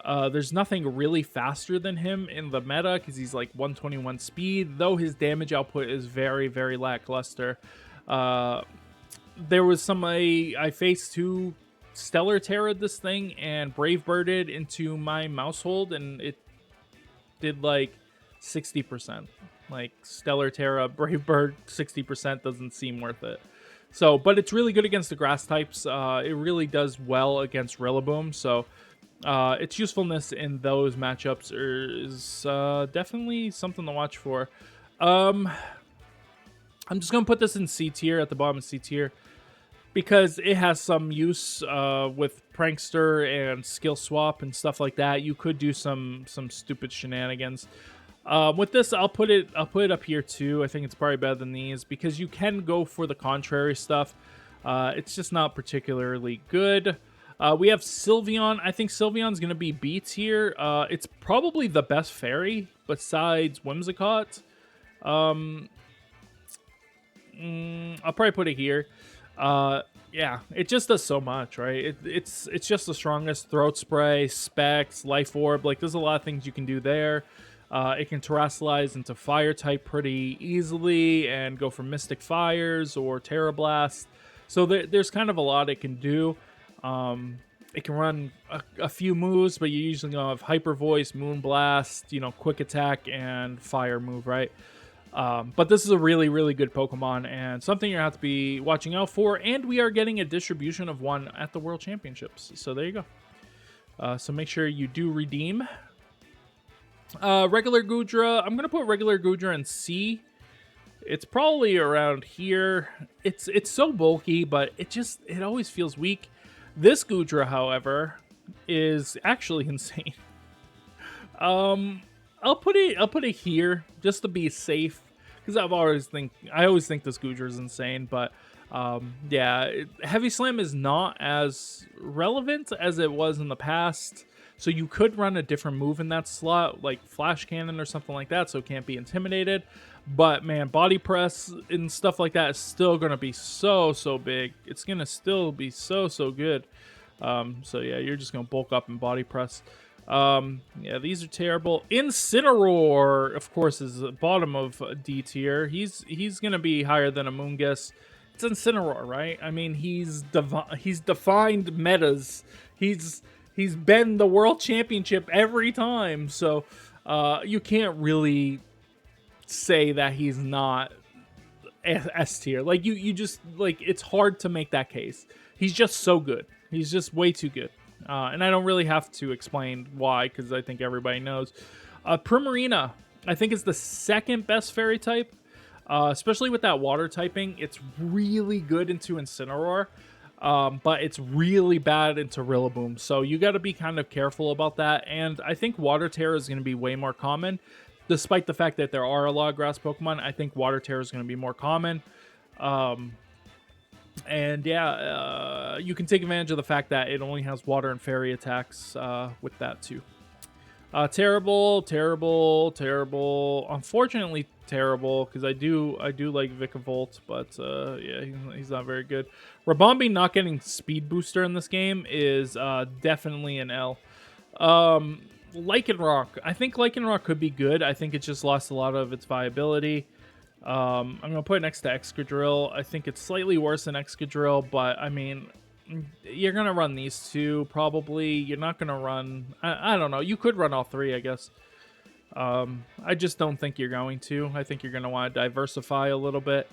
There's nothing really faster than him in the meta because he's like 121 speed, though his damage output is very, very lackluster. There was I faced two Stellar Terra this thing and Brave Birded into my Mousehold, and it did like 60%. Like Stellar Terra, Brave Bird, 60% doesn't seem worth it. So, but it's really good against the grass types. It really does well against Rillaboom. So, its usefulness in those matchups is definitely something to watch for. I'm just going to put this in C tier, at the bottom of C tier, because it has some use with Prankster and Skill Swap and stuff like that. You could do some stupid shenanigans. With this, I'll put it up here too. I think it's probably better than these because you can go for the contrary stuff. It's just not particularly good. We have Sylveon. I think Sylveon's going to be B tier. It's probably the best fairy besides Whimsicott. I'll probably put it here. Yeah, it just does so much, right? It's just the strongest. Throat Spray, Specs, Life Orb. Like, there's a lot of things you can do there. It can terrestrialize into fire type pretty easily and go for Mystic Fires or Terra Blast. So there's kind of a lot it can do. It can run a few moves, but you usually gonna have Hyper Voice, Moon Blast, Quick Attack, and Fire move, right? But this is a really, really good Pokemon and something you have to be watching out for. And we are getting a distribution of one at the World Championships. So there you go. So make sure you do redeem. Regular Goodra. I'm going to put regular Goodra in C. It's probably around here. It's so bulky, but it always feels weak. This Goodra, however, is actually insane. I'll put it here just to be safe, because I always think this Goodra is insane. But yeah, Heavy Slam is not as relevant as it was in the past. So you could run a different move in that slot, like Flash Cannon or something like that, so it can't be intimidated. But man, Body Press and stuff like that is still gonna be so big. It's gonna still be so good. So yeah, you're just gonna bulk up and Body Press. Yeah, these are terrible. Incineroar, of course, is the bottom of D tier. He's gonna be higher than amongus. It's Incineroar, right? I mean, he's defined metas. He's been the world championship every time, so you can't really say that he's not S tier. Like you just like, it's hard to make that case. He's just so good. He's just way too good. And I don't really have to explain why, because I think everybody knows. Primarina, I think, is the second best fairy type, especially with that water typing. It's really good into Incineroar, but it's really bad into Rillaboom. So you got to be kind of careful about that. And I think Water Terror is going to be way more common. Despite the fact that there are a lot of grass Pokemon, I think Water Terror is going to be more common. And yeah, you can take advantage of the fact that it only has water and fairy attacks with that too. Terrible. Unfortunately, terrible, because I do like Vikavolt, but yeah, he's not very good. Rabombi not getting Speed Booster in this game is definitely an L. Lycanroc. I think Lycanroc could be good. I think it just lost a lot of its viability. I'm going to put it next to Excadrill. I think it's slightly worse than Excadrill, but I mean, you're going to run these two probably. You're not going to run... I don't know. You could run all three, I guess. I just don't think you're going to. I think you're going to want to diversify a little bit.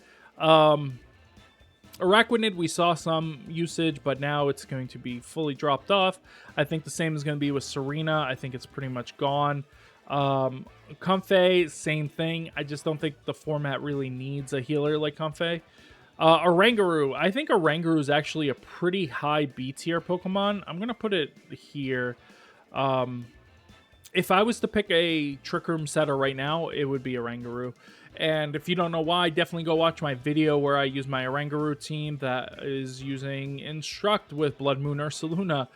Araquanid, we saw some usage, but now it's going to be fully dropped off. I think the same is going to be with Serena. I think it's pretty much gone. Comfey, same thing. I just don't think the format really needs a healer like Comfey. Oranguru. I think Oranguru is actually a pretty high B tier Pokemon. I'm going to put it here. If I was to pick a Trick Room setter right now, it would be Oranguru. And if you don't know why, definitely go watch my video where I use my Oranguru team that is using Instruct with Bloodmoon Ursaluna.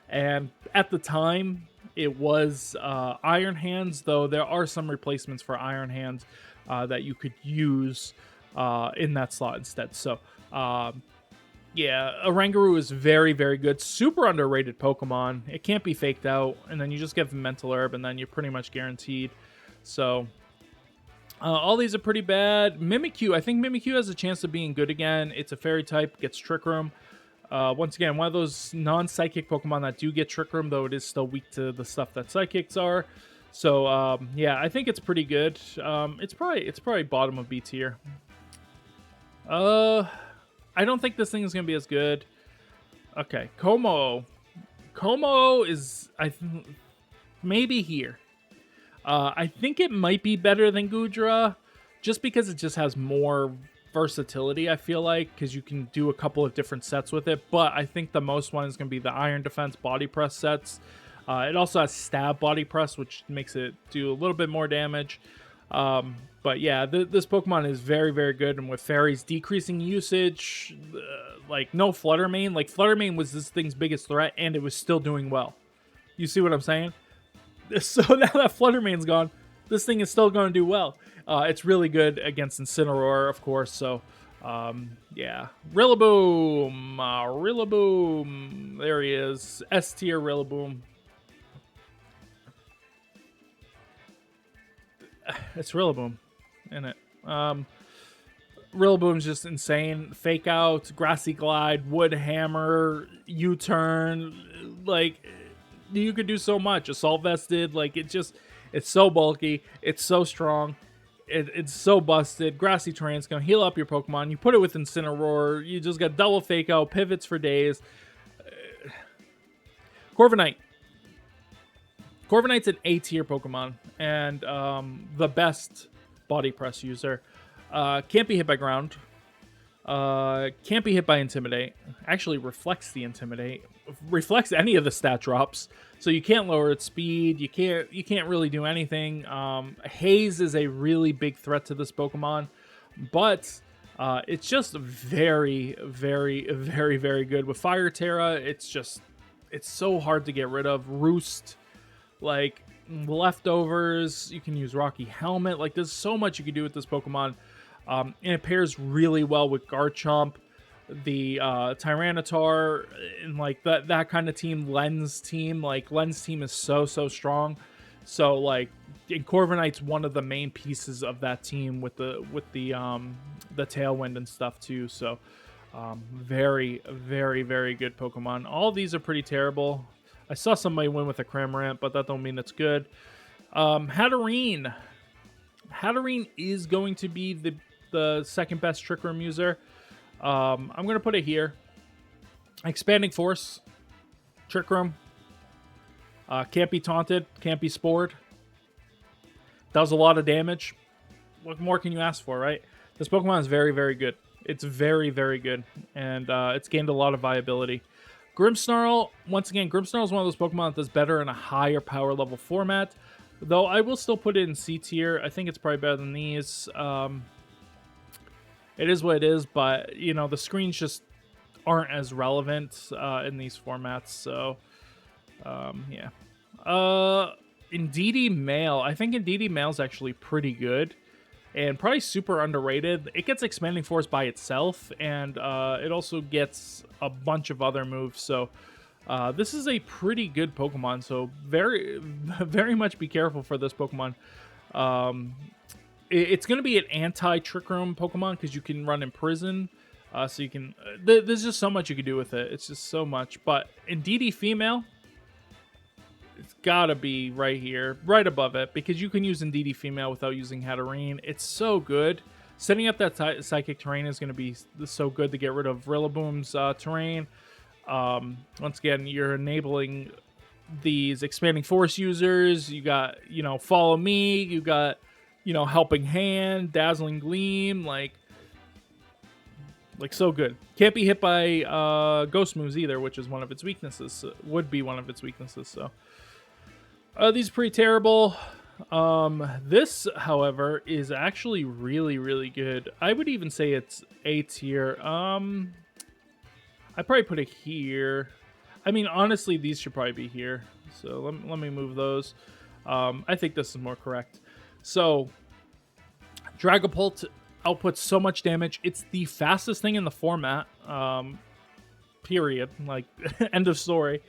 And at the time, it was Iron Hands, though there are some replacements for Iron Hands that you could use in that slot instead. So, yeah, Oranguru is very good. Super underrated Pokemon. It can't be faked out. And then you just give them Mental Herb, and then you're pretty much guaranteed. So, all these are pretty bad. Mimikyu. I think Mimikyu has a chance of being good again. It's a fairy type, gets Trick Room. Once again, one of those non-psychic Pokemon that do get Trick Room, though it is still weak to the stuff that psychics are. So, yeah, I think it's pretty good. It's probably bottom of B tier. I don't think this thing is going to be as good. Okay, Como. Como is, maybe here. I think it might be better than Goodra, just because it just has more versatility, I feel like, because you can do a couple of different sets with it. But I think the most one is going to be the Iron Defense Body Press sets. It also has Stab Body Press, which makes it do a little bit more damage. But yeah, this Pokemon is very good, and with fairies decreasing usage, like no Flutter Mane. Like Flutter Mane was this thing's biggest threat, and it was still doing well. You see what I'm saying? So now that Flutter Mane's gone, this thing is still going to do well. It's really good against Incineroar, of course. So, yeah. Rillaboom. Rillaboom. There he is. S tier Rillaboom. It's Rillaboom, isn't it? Rillaboom's just insane. Fake Out, Grassy Glide, Wood Hammer, U-Turn. Like, you could do so much. Assault Vested, like, it's so bulky. It's so strong. It's so busted. Grassy Terrain's going to heal up your Pokemon. You put it with Incineroar. You just got double Fake Out, pivots for days. Corviknight. Corviknight's an A-tier Pokemon, and the best body press user. Can't be hit by ground. Can't be hit by Intimidate. Actually reflects the Intimidate. Reflects any of the stat drops. So you can't lower its speed. You can't really do anything. Haze is a really big threat to this Pokemon, but it's just very, very, very, very good. With Fire Terra, it's so hard to get rid of. Roost, like Leftovers, you can use Rocky Helmet. Like, there's so much you can do with this Pokemon. And it pairs really well with Garchomp, the Tyranitar, and like that kind of team. Lens team, like Lens team is so strong. So like, and Corviknight's one of the main pieces of that team with the Tailwind and stuff too. So very, very, very good Pokemon. All of these are pretty terrible. I saw somebody win with a Cramorant, but that don't mean it's good. Hatterene. Hatterene is going to be the second best Trick Room user. I'm going to put it here. Expanding Force. Trick Room. Can't be taunted. Can't be spored. Does a lot of damage. What more can you ask for, right? This Pokemon is very, very good. It's very, very good. And it's gained a lot of viability. Grimmsnarl. Once again, Grimmsnarl is one of those Pokemon that does better in a higher power level format. Though I will still put it in C tier. I think it's probably better than these. It is what it is, but, you know, the screens just aren't as relevant in these formats. So, yeah. Indeedee Male. I think Indeedee Male is actually pretty good and probably super underrated. It gets Expanding Force by itself, and it also gets a bunch of other moves. So, this is a pretty good Pokemon. So, very, very much be careful for this Pokemon. It's going to be an anti-Trick Room Pokemon because you can run Imprison. So you can... there's just so much you can do with it. It's just so much. But Indeedee Female, it's got to be right here, right above it, because you can use Indeedee Female without using Hatterene. It's so good. Setting up that Psychic Terrain is going to be so good to get rid of Rillaboom's Terrain. Once again, you're enabling these Expanding Force users. You got, you know, Follow Me. You got... you know, Helping Hand, Dazzling Gleam, like so good. Can't be hit by Ghost moves either, which is one of its weaknesses. Would be one of its weaknesses. So these are pretty terrible. This, however, is actually really, really good. I would even say it's A tier. I'd probably put it here. I mean, honestly, these should probably be here. So let me move those. I think this is more correct. So, Dragapult outputs so much damage. It's the fastest thing in the format. Period. Like, end of story.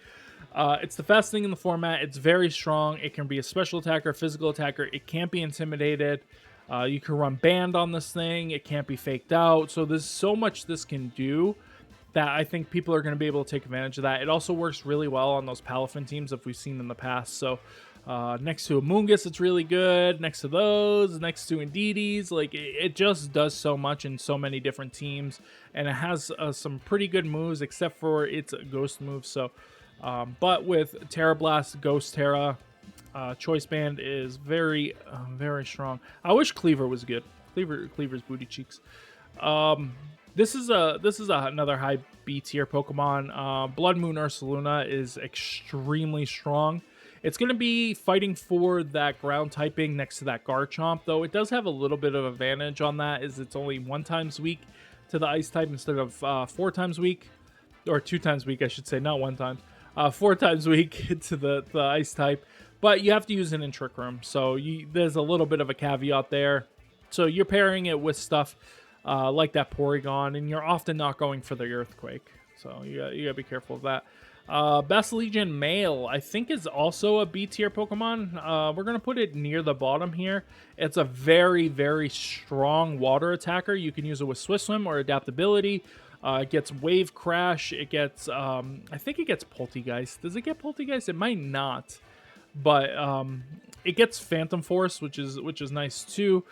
It's the fastest thing in the format. It's very strong. It can be a special attacker, physical attacker. It can't be intimidated. You can run band on this thing. It can't be faked out. So there's so much this can do that I think people are going to be able to take advantage of that. It also works really well on those Palafin teams that we've seen in the past. So next to Amongus, it's really good. Next to those, next to Indeedees, like it just does so much in so many different teams, and it has some pretty good moves except for its ghost moves. So, but with Terra Blast, Ghost Terra, Choice Band is very, very strong. I wish Cleaver was good. Cleaver's booty cheeks. This is another high B tier Pokemon. Bloodmoon Ursaluna is extremely strong. It's going to be fighting for that ground typing next to that Garchomp, though it does have a little bit of advantage on that, is it's only 1 times weak to the ice type instead of 4 times weak, or 2 times weak, I should say, not 1 time. 4 times weak to the ice type, but you have to use it in Trick Room, so there's a little bit of a caveat there. So you're pairing it with stuff like that Porygon, and you're often not going for the Earthquake, so you gotta be careful of that. Basiligian Male, I think, is also a B tier Pokemon. We're going to put it near the bottom here. It's a very, very strong water attacker. You can use it with Swift Swim or Adaptability. It gets Wave Crash. It gets, I think it gets Poltegeist. Does it get Poltegeist? It might not. But it gets Phantom Force, which is nice too.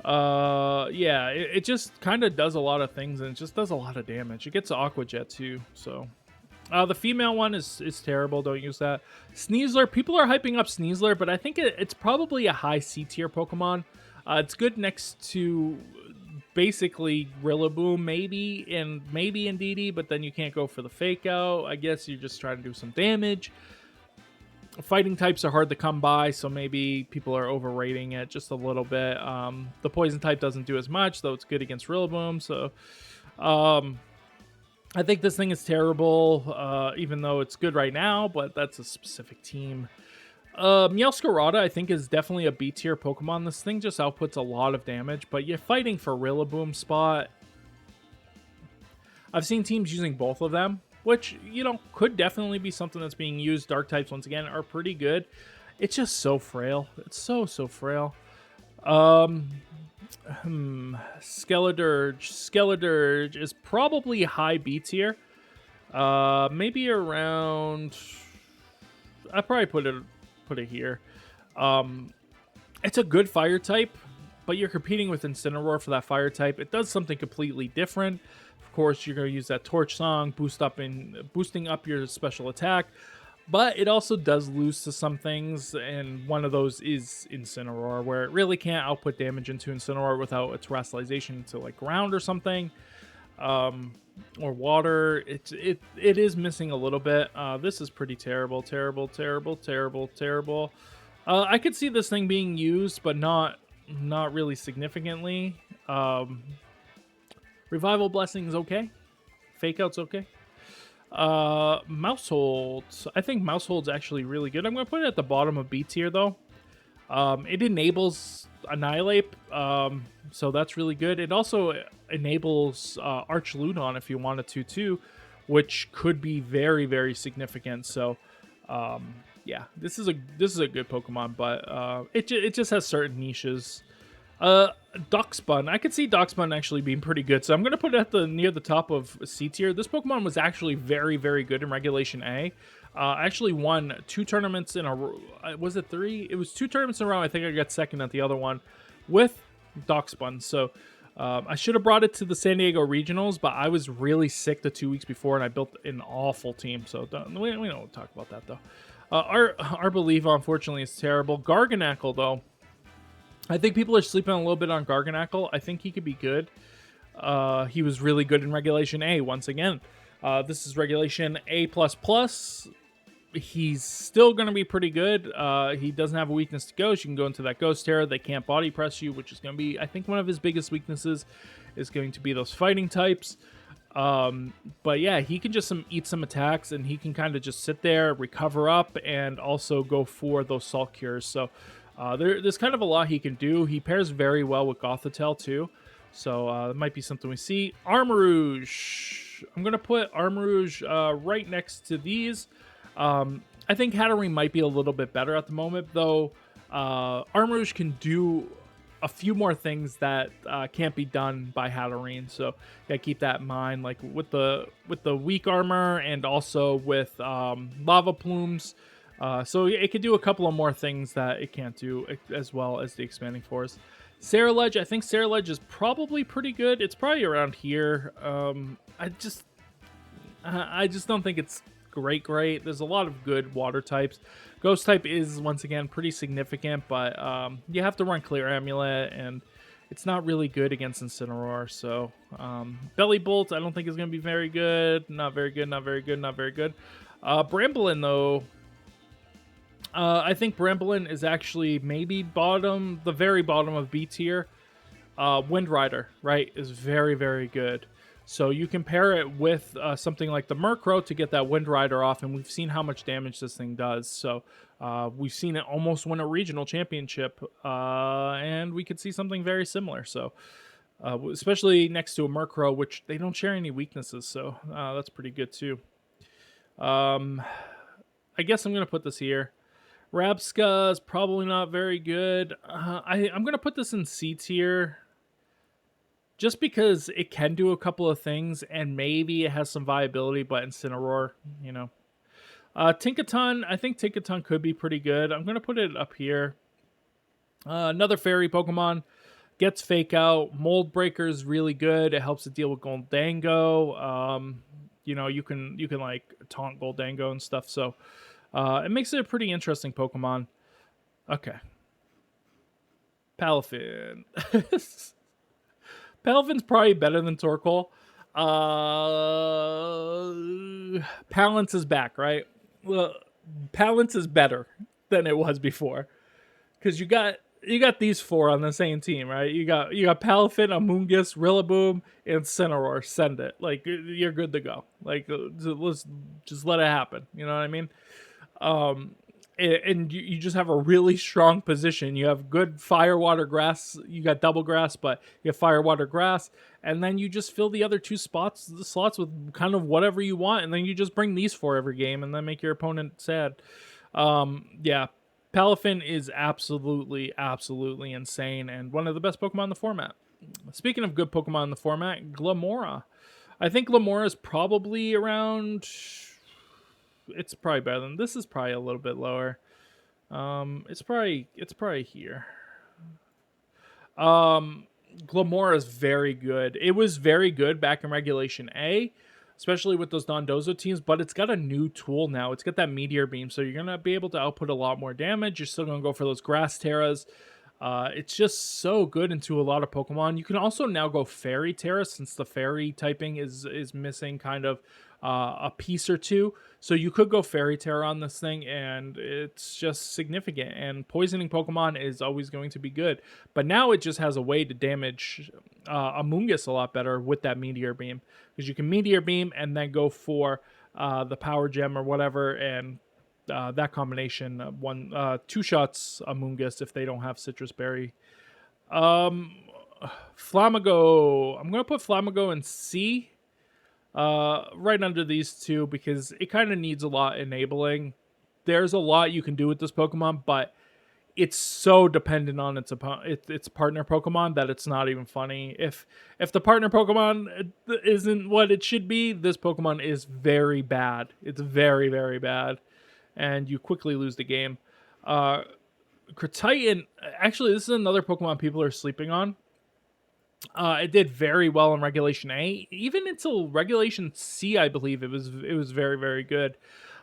Yeah, it just kind of does a lot of things, and it just does a lot of damage. It gets Aqua Jet too, so... the female one is terrible. Don't use that. Sneasler. People are hyping up Sneasler, but I think it's probably a high C tier Pokemon. It's good next to basically Rillaboom, maybe Indeedee, but then you can't go for the Fake Out. I guess you're just trying to do some damage. Fighting types are hard to come by, so maybe people are overrating it just a little bit. The Poison type doesn't do as much, though it's good against Rillaboom, so... I think this thing is terrible, even though it's good right now, but that's a specific team. Meowscarada, I think, is definitely a B tier Pokemon. This thing just outputs a lot of damage, but you're fighting for Rillaboom spot. I've seen teams using both of them, which, you know, could definitely be something that's being used. Dark types, once again, are pretty good. It's just so frail. It's so frail. Skeledirge is probably high B tier. Maybe around... I'd probably put it here. It's a good fire type, but you're competing with Incineroar for that fire type. It does something completely different. Of course, you're going to use that Torch Song, boosting up your special attack. But it also does lose to some things, and one of those is Incineroar, where it really can't output damage into Incineroar without its Terastallization to like ground or something, or water. It is missing a little bit. This is pretty terrible. I could see this thing being used, but not really significantly. Revival Blessing is okay. Fake Out's okay. Mousehold. I think Mousehold's actually really good. I'm going to put it at the bottom of B tier, though. It enables Annihilate, so that's really good. It also enables Archludon if you wanted to, too, which could be very, very significant. So, yeah, this is a good Pokemon, but it just has certain niches. Darkspun. I could see Darkspun actually being pretty good, so I'm going to put it at near the top of C tier. This Pokemon was actually very, very good in Regulation A. I actually won 2 tournaments in a row. Was it 3? It was 2 tournaments in a row. I think I got second at the other one with Darkspun. So I should have brought it to the San Diego Regionals, but I was really sick the 2 weeks before, and I built an awful team. So we don't talk about that, though. Our Belief, unfortunately, is terrible. Gargan Akle, though. I think people are sleeping a little bit on Gargan Akle. I think he could be good. He was really good in Regulation A, once again. This is Regulation A++. He's still going to be pretty good. He doesn't have a weakness to Ghost. You can go into that Ghost Terror. They can't body press you, which is going to be, I think, one of his biggest weaknesses is going to be those fighting types. But yeah, he can just eat some attacks, and he can kind of just sit there, recover up, and also go for those Salt Cures. So there's kind of a lot he can do. He pairs very well with Gothitelle too, so it might be something we see. Armarouge. I'm going to put Armarouge right next to these. I think Hatterene might be a little bit better at the moment, though. Armarouge can do a few more things that can't be done by Hatterene, so gotta keep that in mind. Like with the weak armor, and also with lava plumes. So it could do a couple of more things that it can't do, as well as the Expanding Forest. Ceruledge, I think Ceruledge is probably pretty good. It's probably around here. I just don't think it's great. There's a lot of good water types. Ghost type is, once again, pretty significant, but you have to run Clear Amulet, and it's not really good against Incineroar. So Belly Bolt, I don't think is going to be very good. Not very good. Brambling, though. I think Brambling is actually maybe the very bottom of B tier. Wind Rider, right, is very, very good. So you can pair it with something like the Murkrow to get that Wind Rider off, and we've seen how much damage this thing does. So we've seen it almost win a regional championship, and we could see something very similar. So especially next to a Murkrow, which they don't share any weaknesses, so that's pretty good too. I guess I'm going to put this here. Rabska is probably not very good. I'm going to put this in C tier just because it can do a couple of things and maybe it has some viability, but Incineroar, you know. Tinkaton, I think Tinkaton could be pretty good. I'm going to put it up here. Another fairy Pokemon. Gets Fake Out. Mold Breaker is really good. It helps it deal with Goldango. You know, you can like taunt Goldango and stuff. So it makes it a pretty interesting Pokemon. Okay. Palafin. Palafin's probably better than Torkoal. Palance is back, right? Well, Palance is better than it was before. Because you got these four on the same team, right? You got Palafin, Amoonguss, Rillaboom, and Incineroar. Send it. Like, you're good to go. Like, let's just let it happen. You know what I mean? And you just have a really strong position. You have good fire, water, grass. You got double grass, but you have fire, water, grass. And then you just fill the other two slots with kind of whatever you want. And then you just bring these four every game and then make your opponent sad. Yeah. Palafin is absolutely insane and one of the best Pokemon in the format. Speaking of good Pokemon in the format, Glimmora. I think Glimmora is probably around... It's probably better than... This is probably a little bit lower. It's probably here. Glimmora is very good. It was very good back in Regulation A, especially with those Dondozo teams, but it's got a new tool now. It's got that Meteor Beam, so you're going to be able to output a lot more damage. You're still going to go for those Grass Terras. It's just so good into a lot of Pokemon. You can also now go Fairy Terra, since the Fairy typing is missing kind of a piece or two. So you could go Fairy Terra on this thing, and it's just significant. And poisoning Pokemon is always going to be good. But now it just has a way to damage Amoonguss a lot better with that Meteor Beam. Because you can Meteor Beam and then go for the Power Gem or whatever, and that combination, two shots Amoonguss if they don't have Citrus Berry. Flamigo. I'm going to put Flamigo in C. Right under these two, because it kind of needs a lot enabling. There's a lot you can do with this Pokemon, but it's so dependent on its partner Pokemon that it's not even funny. If the partner Pokemon isn't what it should be, this Pokemon is very bad. It's very, very bad, and you quickly lose the game. Cortitan, actually, this is another Pokemon people are sleeping on. It did very well in Regulation A, even until Regulation C, I believe it was very, very good.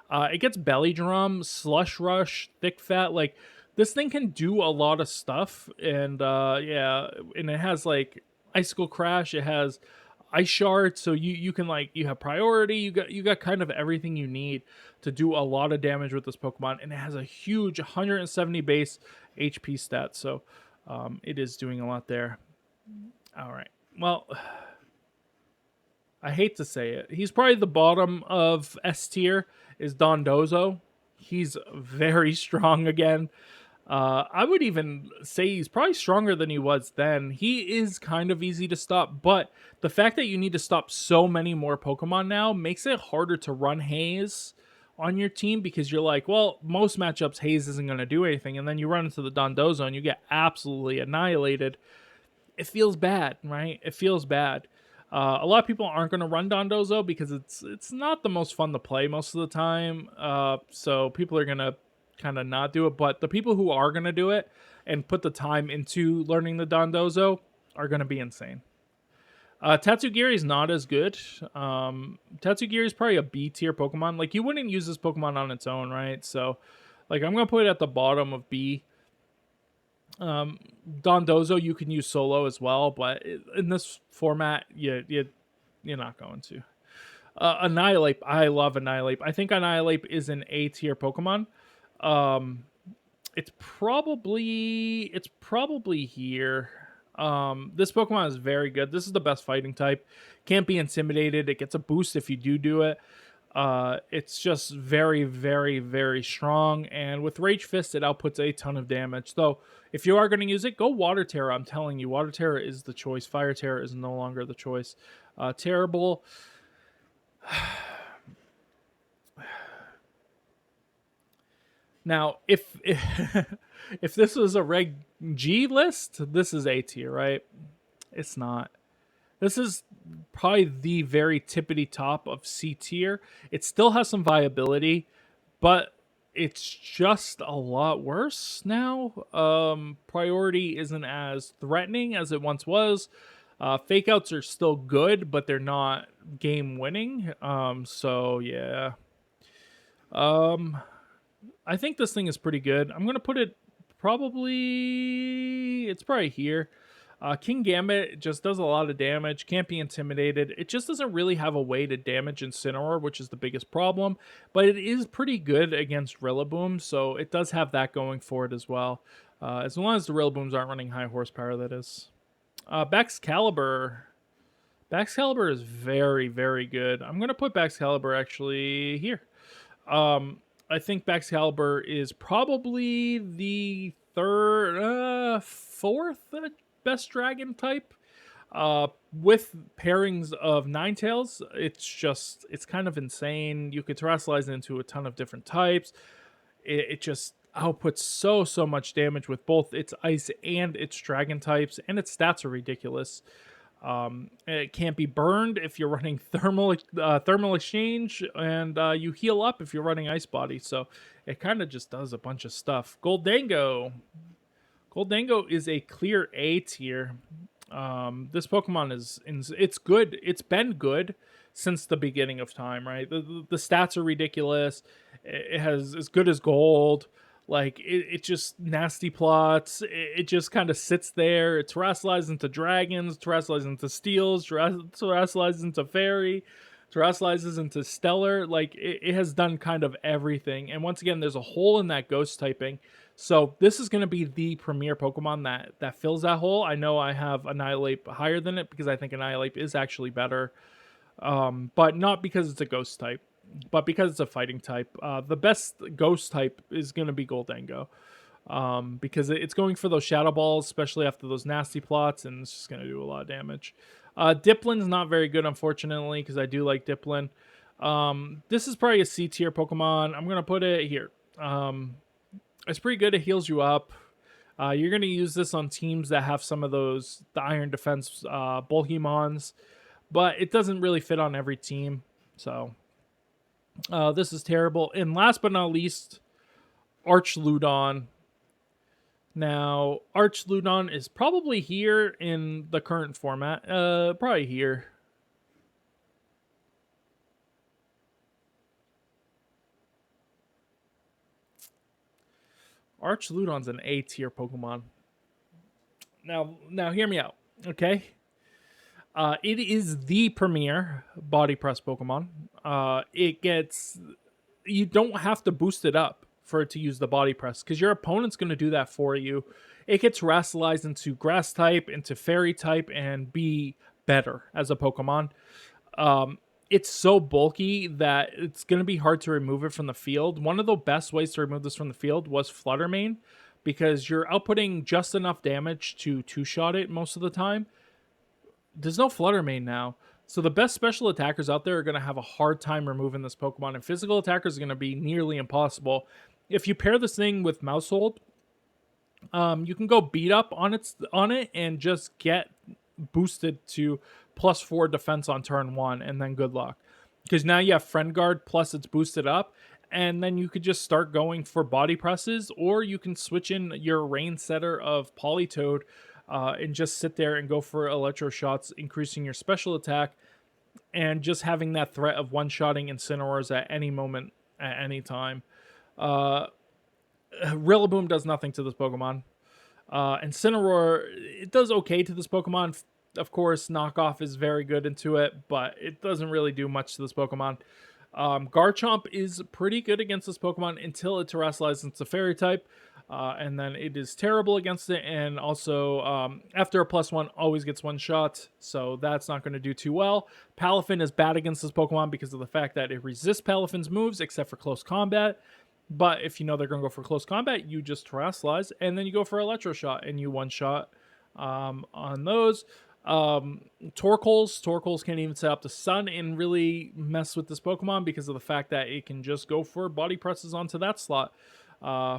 It gets Belly Drum, Slush Rush, Thick Fat. Like, this thing can do a lot of stuff, and yeah, and it has like Icicle Crash. It has Ice Shard, so you can, like, you have priority. You got kind of everything you need to do a lot of damage with this Pokemon, and it has a huge 170 base HP stat, so it is doing a lot there. All right. Well, I hate to say it. He's probably the bottom of S tier is Dondozo. He's very strong again. I would even say he's probably stronger than he was then. He is kind of easy to stop, but the fact that you need to stop so many more Pokemon now makes it harder to run Haze on your team, because you're like, well, most matchups Haze isn't going to do anything, and then you run into the Dondozo and you get absolutely annihilated. It feels bad, right? It feels bad. A lot of people aren't going to run Dondozo because it's not the most fun to play most of the time. So people are going to kind of not do it. But the people who are going to do it and put the time into learning the Dondozo are going to be insane. Tatsugiri is not as good. Tatsugiri is probably a B tier Pokemon. Like, you wouldn't use this Pokemon on its own, right? So, like, I'm going to put it at the bottom of B. Dondozo you can use solo as well, but in this format, you're not going to. Annihilate, I love Annihilate. I think Annihilate is an A tier Pokemon. It's probably here. This Pokemon is very good. This is the best fighting type. Can't be intimidated. It gets a boost if you do it. It's just very, very, very strong, and with Rage Fist, it outputs a ton of damage. So if you are going to use it, go Water Terra. I'm telling you, Water Terra is the choice. Fire Terra is no longer the choice. Terrible. Now, if this was a Reg G list, this is A tier, right? It's not. This is probably the very tippity top of C tier. It still has some viability, but it's just a lot worse now. Priority isn't as threatening as it once was. Fake outs are still good, but they're not game winning. So yeah. I think this thing is pretty good. I'm gonna put it probably. It's probably here. King Gambit just does a lot of damage, can't be intimidated. It just doesn't really have a way to damage Incineroar, which is the biggest problem. But it is pretty good against Rillaboom, so it does have that going for it as well. As long as the Rillabooms aren't running high horsepower, that is. Baxcalibur. Baxcalibur is very, very good. I'm going to put Baxcalibur actually here. I think Baxcalibur is probably the fourth best dragon type. With pairings of Ninetales, it's kind of insane. You could terrestrialize it into a ton of different types. It just outputs so much damage with both its ice and its dragon types, and its stats are ridiculous. It can't be burned if you're running thermal exchange, and you heal up if you're running ice body. So it kind of just does a bunch of stuff. Goldango is a clear A tier. This Pokemon it's good. It's been good since the beginning of time, right? The stats are ridiculous. It has as good as gold. Like it just nasty plots. It just kind of sits there. It terrestrializes into dragons, terrestrializes into steels, terrestrializes into fairy, terrestrializes into stellar. Like it has done kind of everything. And once again, there's a hole in that ghost typing. So this is going to be the premier Pokemon that fills that hole. I know I have Annihilate higher than it because I think Annihilate is actually better, but not because it's a ghost type, but because it's a fighting type. The best ghost type is going to be Goldango, because it's going for those Shadow Balls, especially after those nasty plots, and it's just going to do a lot of damage. Diplin's not very good, unfortunately, because I do like Diplin. This is probably a C tier Pokemon. I'm going to put it here. It's pretty good. It heals you up. You're going to use this on teams that have some of the Iron Defense Bulhemons, but it doesn't really fit on every team. So this is terrible. And last but not least, Archludon. Now, Archludon is probably here in the current format. Probably here. Archludon's an A tier Pokemon. Now hear me out, okay? It is the premier body press Pokemon. You don't have to boost it up for it to use the body press, because your opponent's going to do that for you. It gets terrestrialized into grass type, into fairy type, and be better as a Pokemon. It's so bulky that it's going to be hard to remove it from the field. One of the best ways to remove this from the field was Flutter Mane, because you're outputting just enough damage to two-shot it most of the time. There's no Flutter Mane now. So the best special attackers out there are going to have a hard time removing this Pokemon, and physical attackers are going to be nearly impossible. If you pair this thing with Mousehold, you can go beat up on it and just get boosted to +4 defense on turn 1, and then good luck. Because now you have Friend Guard plus it's boosted up, and then you could just start going for body presses, or you can switch in your rain setter of Politoed and just sit there and go for electro shots, increasing your special attack, and just having that threat of one-shotting Incineroars at any moment, at any time. Rillaboom does nothing to this Pokemon. Incineroar, it does okay to this Pokemon. Of course, Knockoff is very good into it, but it doesn't really do much to this Pokemon. Garchomp is pretty good against this Pokemon until it terrestrializes into Fairy type, and then it is terrible against it, and also after a +1 always gets one shot, so that's not going to do too well. Palafin is bad against this Pokemon because of the fact that it resists Palafin's moves except for close combat. But if you know they're going to go for close combat, you just terrestrialize, and then you go for Electro Shot, and you one-shot on those. Torkoals can't even set up the Sun and really mess with this Pokemon because of the fact that it can just go for body presses onto that slot.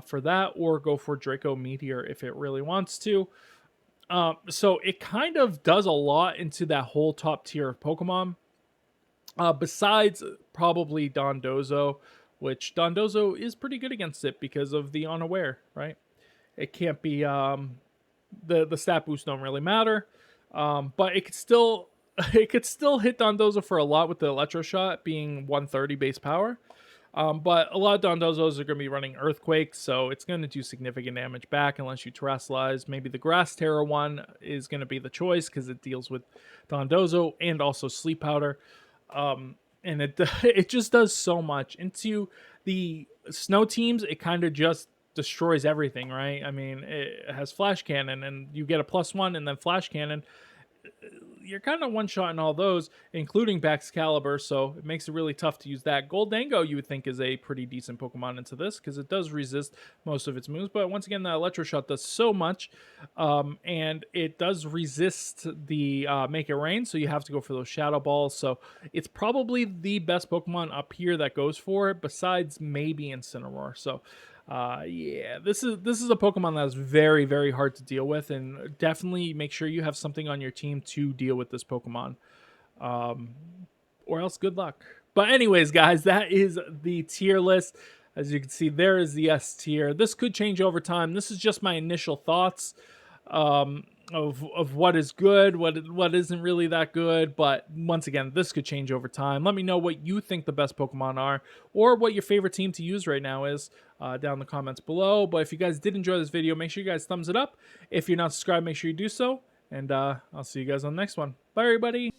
for that, or go for Draco Meteor if it really wants to. So it kind of does a lot into that whole top tier of Pokemon. Besides probably Dondozo, which Dondozo is pretty good against it because of the unaware, right? It can't be the stat boosts don't really matter, but it could still it could still hit Dondozo for a lot with the Electro Shot being 130 base power. But a lot of Dondozos are going to be running Earthquake, so it's going to do significant damage back unless you Terastallize. Maybe the Grass Terror one is going to be the choice because it deals with Dondozo and also Sleep Powder. And it it just does so much. Into the snow teams, it kind of just destroys everything, right? I mean, it has Flash Cannon, and you get a +1 and then Flash Cannon. You're kind of one-shotting all those, including Baxcalibur, so it makes it really tough to use that. Goldango, you would think, is a pretty decent Pokemon into this, because it does resist most of its moves, but once again, the Electro Shot does so much, and it does resist the Make It Rain, so you have to go for those Shadow Balls, so it's probably the best Pokemon up here that goes for it, besides maybe Incineroar, so... yeah, this is a Pokemon that is very, very hard to deal with, and definitely make sure you have something on your team to deal with this Pokemon, or else good luck. But anyways, guys, that is the tier list. As you can see, there is the S tier. This could change over time. This is just my initial thoughts of what is good, what isn't really that good. But once again, this could change over time. Let me know what you think the best Pokemon are, or what your favorite team to use right now is down in the comments below. But if you guys did enjoy this video, make sure you guys thumbs it up. If you're not subscribed, make sure you do so. And I'll see you guys on the next one. Bye, everybody.